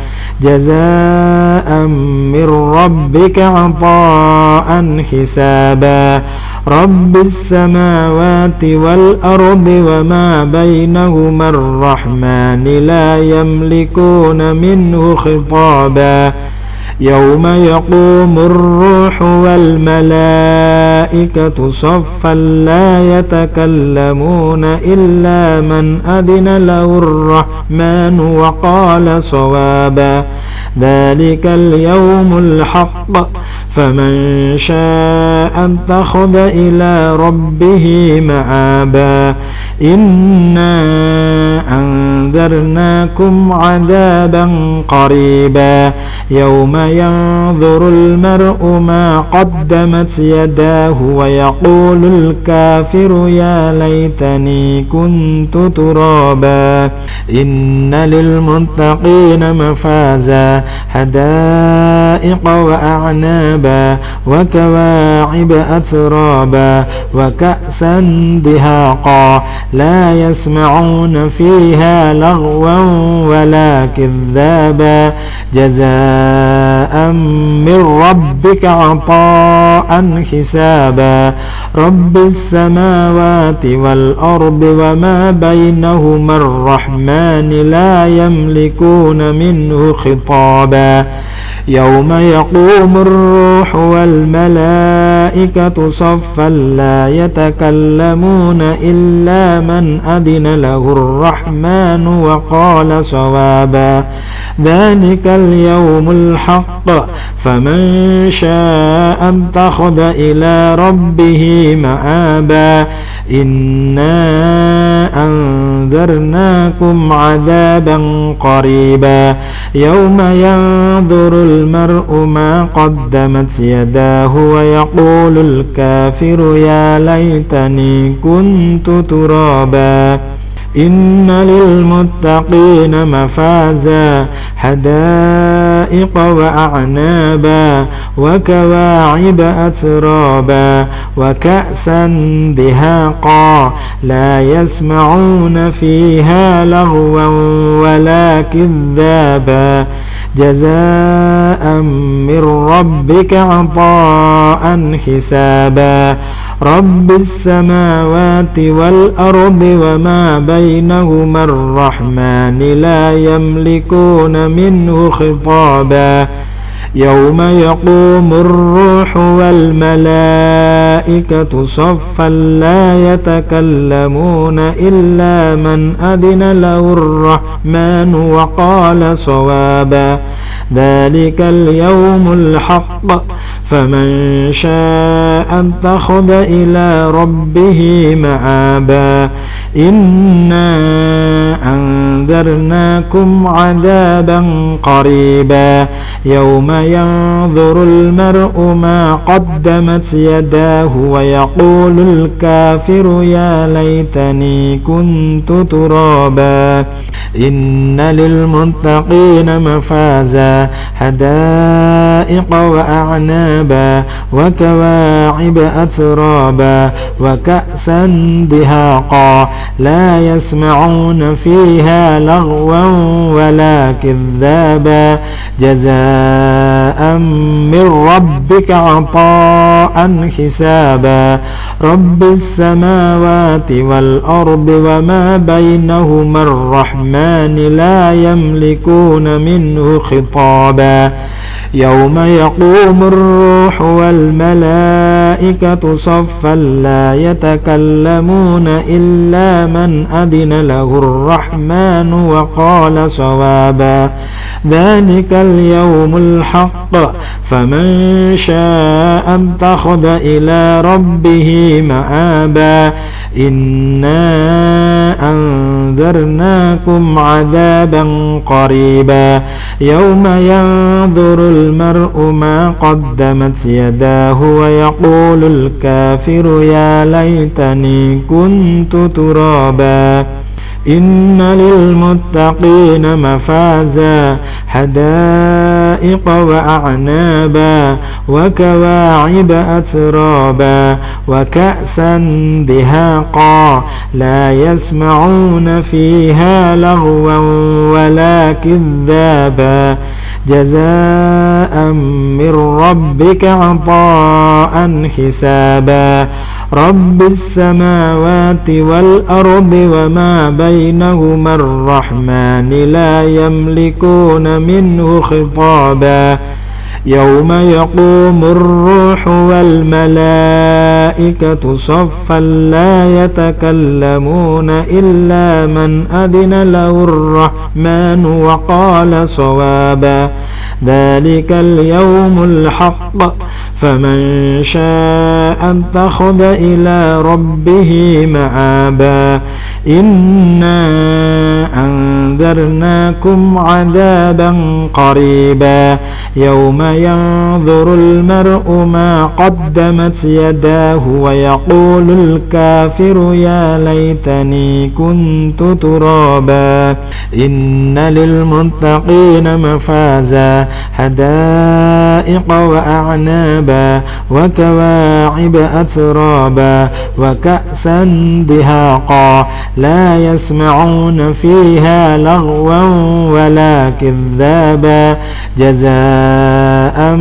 جزاء من ربك عطاء حسابا رب السماوات والأرض وما بينهما الرحمن لا يملكون منه خطابا يوم يقوم الروح والملائكة صفا لا يتكلمون إلا من أذن له الرحمن وقال صوابا ذلك اليوم الحق فمن شاء اتخذ إلى ربه مآبا إنا أنذرناكم عذابا قريبا يوم ينظر المرء ما قدمت يداه ويقول الكافر يا ليتني كنت ترابا إن للمتقين مفازا حدائق وأعنابا وكواعب أترابا وكأسا دهاقا لا يسمعون فيها لغوا ولا كذابا جزاء من ربك عطاء حسابا رب السماوات والأرض وما بينهما الرحمن لا يملكون منه خطابا يوم يقوم الروح والملائكة صفا لا يتكلمون إلا من أذن له الرحمن وقال صوابا ذلك اليوم الحق فمن شاء اتخذ إلى ربه مآبا إنا أنذرناكم عذابا قريبا يوم ينظر المرء ما قدمت يداه ويقول الكافر يا ليتني كنت ترابا إن للمتقين مفازا حدائق وأعنابا وكواعب أترابا وكأسا دهاقا لا يسمعون فيها لغوا ولا كذابا جزاء من ربك عطاء حسابا رب السماوات والأرض وما بينهما الرحمن لا يملكون منه خطابا يوم يقوم الروح والملائكة صفا لا يتكلمون إلا من أذن له الرحمن وقال صوابا ذلك اليوم الحق فمن شاء اتخذ إلى ربه مآبا إنا أنذرناكم عذابا قريبا يوم ينظر المرء ما قدمت يداه ويقول الكافر يا ليتني كنت ترابا إن للمتقين مفازا حدائق وأعنابا وكواعب أترابا وكأسا دهاقا لا يسمعون فيها لغوا ولا كذابا جزاء من ربك عطاء حسابا رب السماوات والأرض وما بينهما الرحمن لا يملكون منه خطابا يوم يقوم الروح والملائكة صفا لا يتكلمون إلا من أذن له الرحمن وقال صوابا ذلك اليوم الحق فمن شاء اتخذ إلى ربه مآبا إنا أنذرناكم عذابا قريبا يوم ينظر المرء ما قدمت يداه ويقول الكافر يا ليتني كنت ترابا إن للمتقين مفازا حدائق وأعنابا وكواعب أترابا وكأسا دهاقا لا يسمعون فيها لغوا ولا كذابا جزاء من ربك عطاء حسابا رب السماوات والأرض وما بينهما الرحمن لا يملكون منه خطابا يوم يقوم الروح والملائكة صفا لا يتكلمون إلا من أذن له الرحمن وقال صوابا ذلك اليوم الحق فمن شاء اتخذ إلى ربه مآبا إنا أنذرناكم عذابا قريبا يوم ينظر المرء ما قدمت يداه ويقول الكافر يا ليتني كنت ترابا إن للمتقين مفازا حدائق وأعنابا وكواعب أترابا وكأسا دهاقا لا يسمعون فيها لغوا ولا كذابا جزاء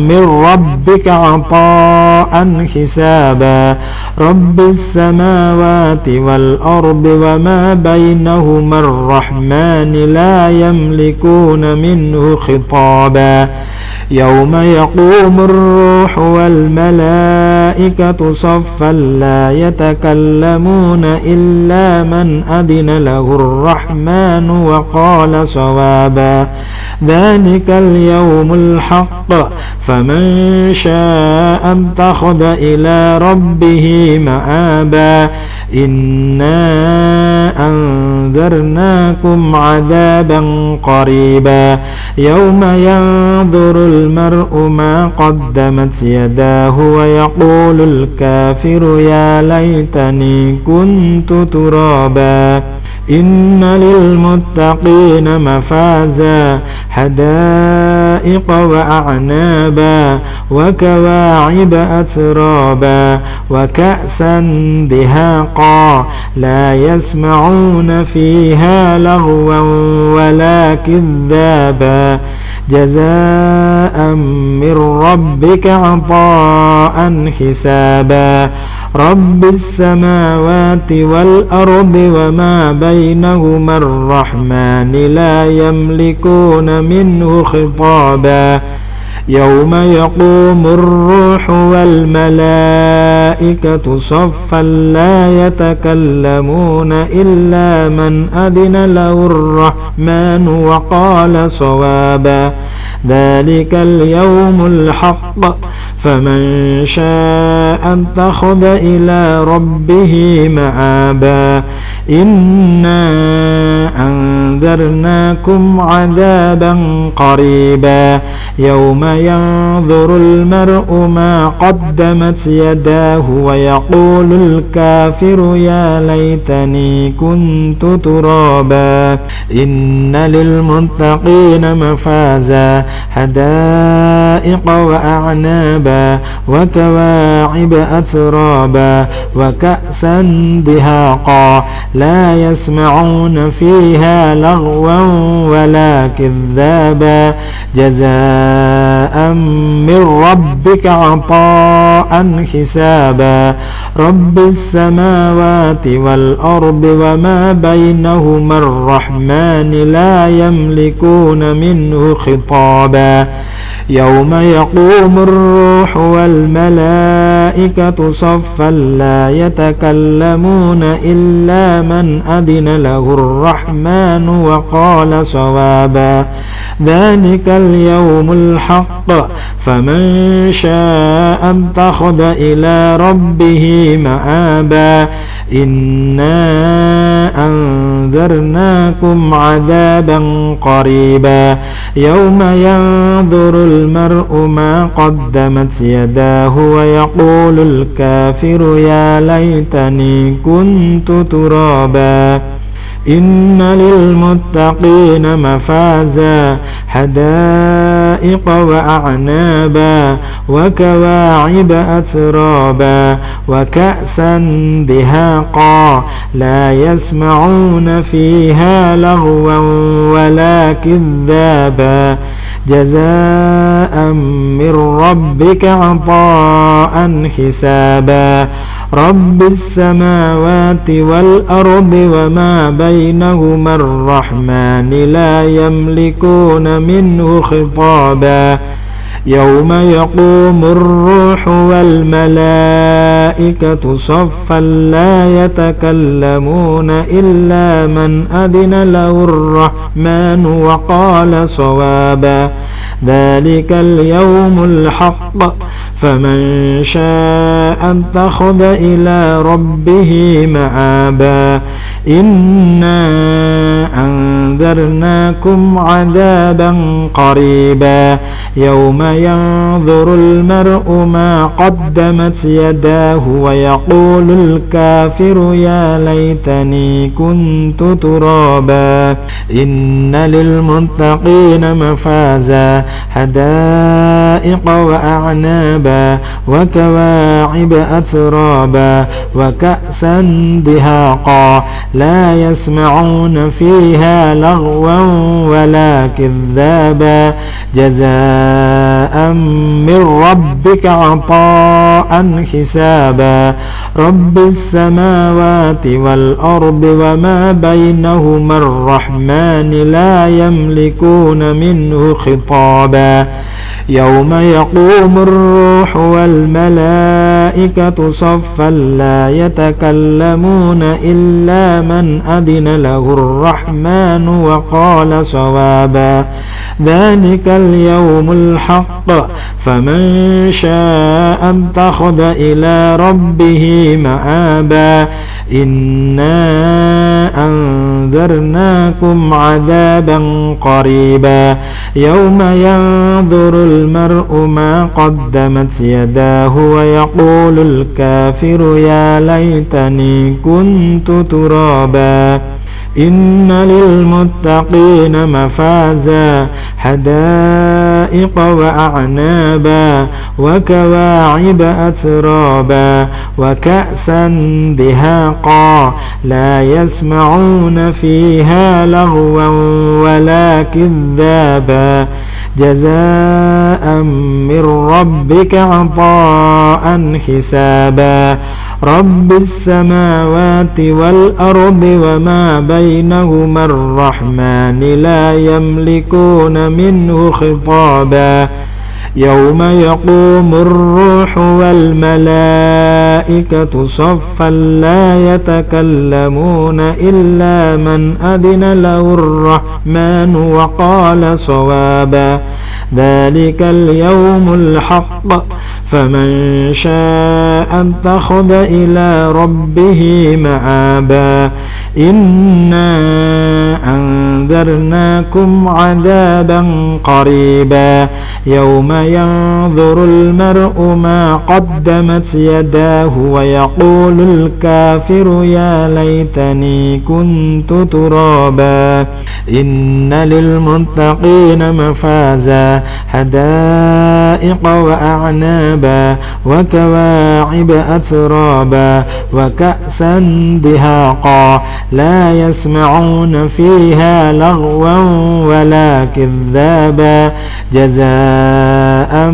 من ربك عطاء حسابا رب السماوات والأرض وما بينهما الرحمن لا يملكون منه خطابا يوم يقوم الروح والملائكة صفا لا يتكلمون إلا من أذن له الرحمن وقال صوابا ذلك اليوم الحق فمن شاء اتخذ إلى ربه مآبا إنا أنذرناكم عذابا قريبا يوم ينظر المرء ما قدمت يداه ويقول الكافر يا ليتني كنت ترابا إن للمتقين مفازا حدائق وأعنابا وكواعب أترابا وكأسا دهاقا لا يسمعون فيها لغوا ولا كذابا جزاء من ربك عطاء حسابا رب السماوات والأرض وما بينهما الرحمن لا يملكون منه خطابا يوم يقوم الروح والملائكة صفا لا يتكلمون إلا من أذن له الرحمن وقال صوابا ذلك اليوم الحق فمن شاء اتخذ إلى ربه مآبا إنا أنذرناكم عذابا قريبا يوم ينظر المرء ما قدمت يداه ويقول الكافر يا ليتني كنت ترابا إن للمتقين مفازا حدائق وأعنابا وكواعب أترابا وكأسا دهاقا لا يسمعون فيها لغوا ولا كذابا جزاء من ربك عطاء حسابا رب السماوات والأرض وما بينهما الرحمن لا يملكون منه خطابا يوم يقوم الروح والملائكة صفا لا يتكلمون إلا من أذن له الرحمن وقال صوابا ذلك اليوم الحق فمن شاء اتخذ إلى ربه مآبا إنا أنذرناكم عذابا قريبا يوم ينظر المرء ما قدمت يداه ويقول الكافر يا ليتني كنت ترابا إن للمتقين مفازا حدائق وأعنابا وكواعب أترابا وكأسا دهاقا لا يسمعون فيها لغوا ولا كذابا جزاء من ربك عطاء حسابا رب السماوات والأرض وما بينهما الرحمن لا يملكون منه خطابا يوم يقوم الروح والملائكة صفا لا يتكلمون إلا من أذن له الرحمن وقال صوابا ذلك اليوم الحق فمن شاء اتخذ إلى ربه مآبا إنا أنذرناكم عذابا قريبا يوم ينظر المرء ما قدمت يداه ويقول الكافر يا ليتني كنت ترابا إن للمتقين مفازا حدائق وأعنابا وكواعب أترابا وكأسا دهاقا لا يسمعون فيها لغوا ولا كذابا جزاء من ربك عطاء حسابا رب السماوات والأرض وما بينهما الرحمن لا يملكون منه خطابا يوم يقوم الروح والملائكة صفا لا يتكلمون إلا من أذن له الرحمن وقال صوابا ذلك اليوم الحق فمن شاء اتخذ إلى ربه مآبا إنا أنذرناكم عذابا قريبا يوم ينظر المرء ما قدمت يداه ويقول الكافر يا ليتني كنت ترابا إن للمتقين مفازا حدائق وأعنابا وكواعب أترابا وكأسا دهاقا لا يسمعون فيها لغوا ولا كذابا جزاء من ربك عطاء حسابا رب السماوات والأرض وما بينهما الرحمن لا يملكون منه خطابا يوم يقوم الروح والملائكة صفا لا يتكلمون إلا من أذن له الرحمن وقال صوابا ذلك اليوم الحق فمن شاء اتخذ إلى ربه مآبا إنا أنذرناكم عذابا قريبا يوم ينظر المرء ما قدمت يداه ويقول الكافر يا ليتني كنت ترابا إن للمتقين مفازا حدائق وأعنابا وكواعب أترابا وكأسا دهاقا لا يسمعون فيها لغوا ولا كذابا جزاء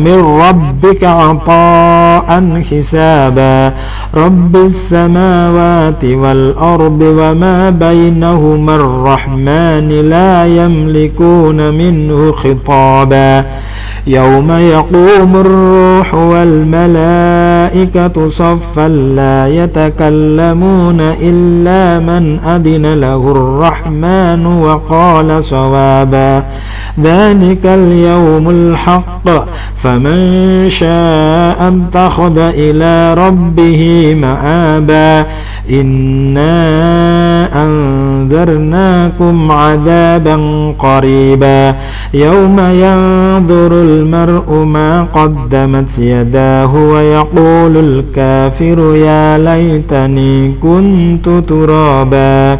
من ربك عطاء حسابا رب السماوات والأرض وما بينهما الرحمن لا يملكون منه خطابا يوم يقوم الروح والملائكة صفا لا يتكلمون إلا من أذن له الرحمن وقال صوابا ذلك اليوم الحق فمن شاء اتخذ إلى ربه مآبا إنا أنذرناكم عذابا قريبا يوم ينظر المرء ما قدمت يداه ويقول الكافر يا ليتني كنت ترابا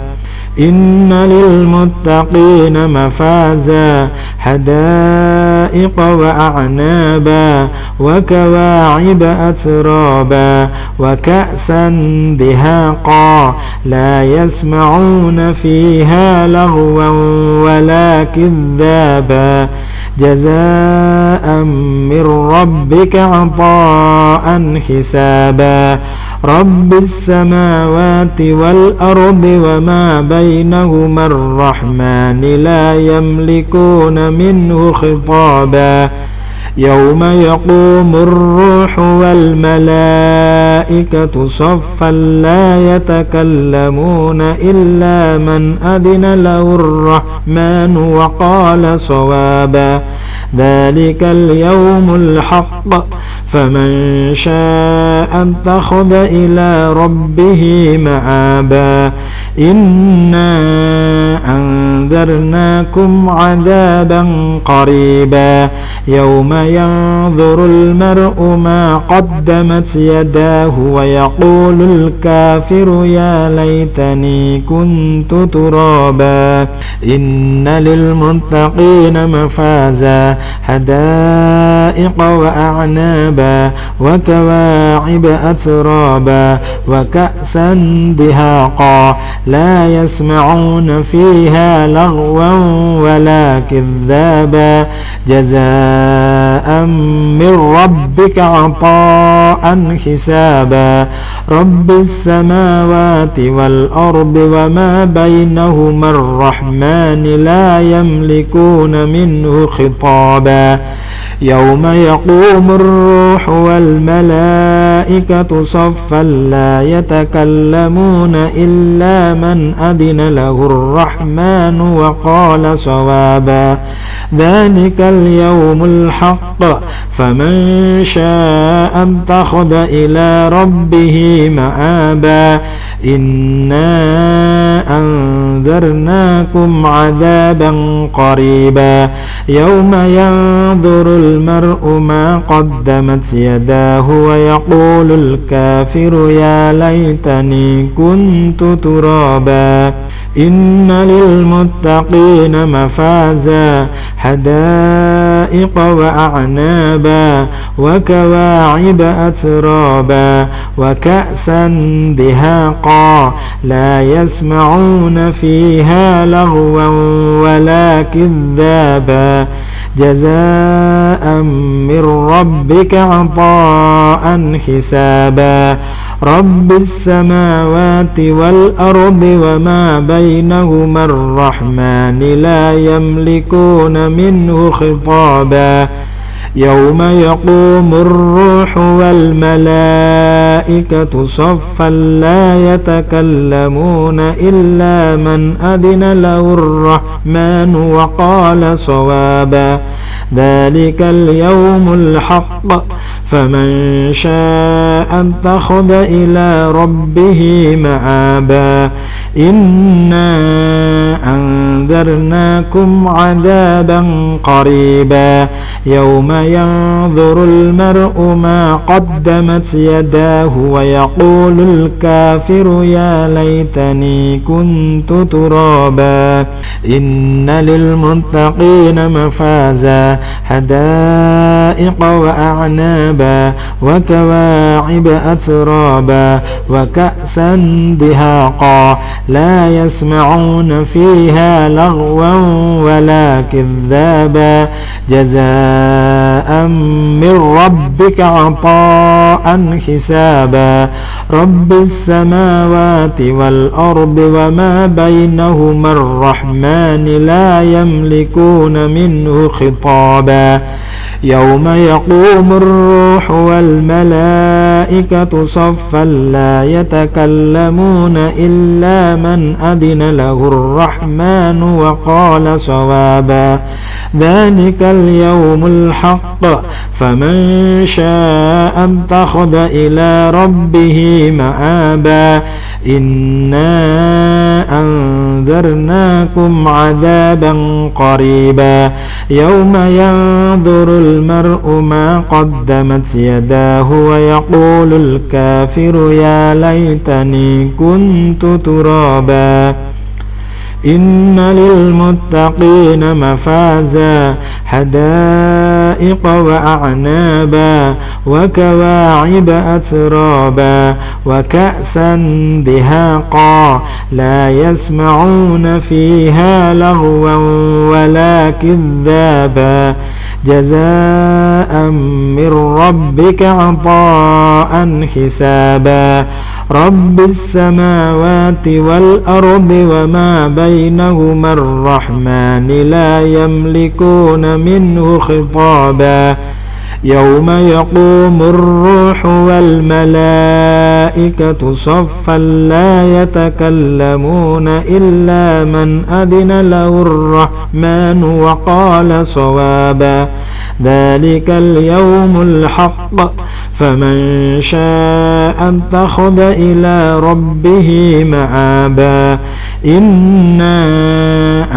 إن للمتقين مفازا حدائق وأعنابا وكواعب أترابا وكأسا دهاقا لا يسمعون فيها لغوا ولا كذابا جزاء من ربك عطاء حسابا رب السماوات والأرض وما بينهما الرحمن لا يملكون منه خطابا يوم يقوم الروح والملائكة صفا لا يتكلمون إلا من أذن له الرحمن وقال صوابا ذلك اليوم الحق فمن شاء اتخذ إلى ربه مآبا إنا أنذرناكم عذابا قريبا يوم ينظر المرء ما قدمت يداه ويقول الكافر يا ليتني كنت ترابا إن للمتقين مفازا حدائق وأعنابا وكواعب أترابا وكأسا دهاقا لا يسمعون فيها لغوا ولا كذابا جزاء من ربك عطاء حسابا رب السماوات والأرض وما بينهما الرحمن لا يملكون منه خطابا يوم يقوم الروح والملائكة صفا لا يتكلمون إلا من أذن له الرحمن وقال صوابا ذلك اليوم الحق فمن شاء اتخذ إلى ربه مآبا إنا أنذرناكم عذابا قريبا يوم ينظر المرء ما قدمت يداه ويقول الكافر يا ليتني كنت ترابا إن للمتقين مفازا حدائق وأعنابا وكواعب أترابا وكأسا دهاقا لا يسمعون فيها لغوا ولا كذابا جزاء من ربك عطاء حسابا رب السماوات والأرض وما بينهما الرحمن لا يملكون منه خطابا يوم يقوم الروح والملائكة صفا لا يتكلمون إلا من أذن له الرحمن وقال صوابا ذلك اليوم الحق فمن شاء اتخذ إلى ربه مآبا إنا أنذرناكم عذابا قريبا يوم ينظر المرء ما قدمت يداه ويقول الكافر يا ليتني كنت ترابا إن للمتقين مفازا حدائق وأعنابا وكواعب أترابا وكأسا دهاقا لا يسمعون فيها لغوا ولا كذابا جزاء من ربك عطاء حسابا رب السماوات والأرض وما بينهما الرحمن لا يملكون منه خطابا يوم يقوم الروح والملائكة صفا لا يتكلمون إلا من أذن له الرحمن وقال صوابا ذلك اليوم الحق فمن شاء اتخذ إلى ربه مآبا إنا أنذرناكم عذابا قريبا يوم ينظر المرء ما قدمت يداه ويقول الكافر يا ليتني كنت ترابا إن للمتقين مفازا حدائق وأعنابا وكواعب أترابا وكأسا دهاقا لا يسمعون فيها لغوا ولا كذابا جزاء من ربك عطاء حسابا رب السماوات والأرض وما بينهما الرحمن لا يملكون منه خطابا يوم يقوم الروح والملائكة صفا لا يتكلمون إلا من أذن له الرحمن وقال صوابا ذلك اليوم الحق فمن شاء اتخذ إلى ربه مآبا إنا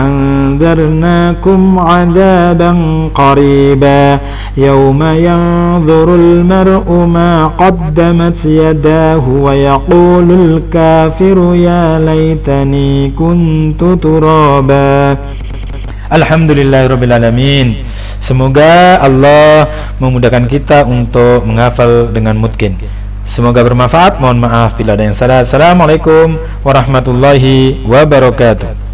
أنذرناكم عذابا قريبا يوم ينظر المرء ما قدمت يداه ويقول الكافر يا ليتني كنت ترابا. Alhamdulillahirrabbilalamin. Semoga Allah memudahkan kita untuk menghafal dengan mutqin. Semoga bermanfaat. Mohon maaf bila ada yang salah. Assalamualaikum warahmatullahi wabarakatuh.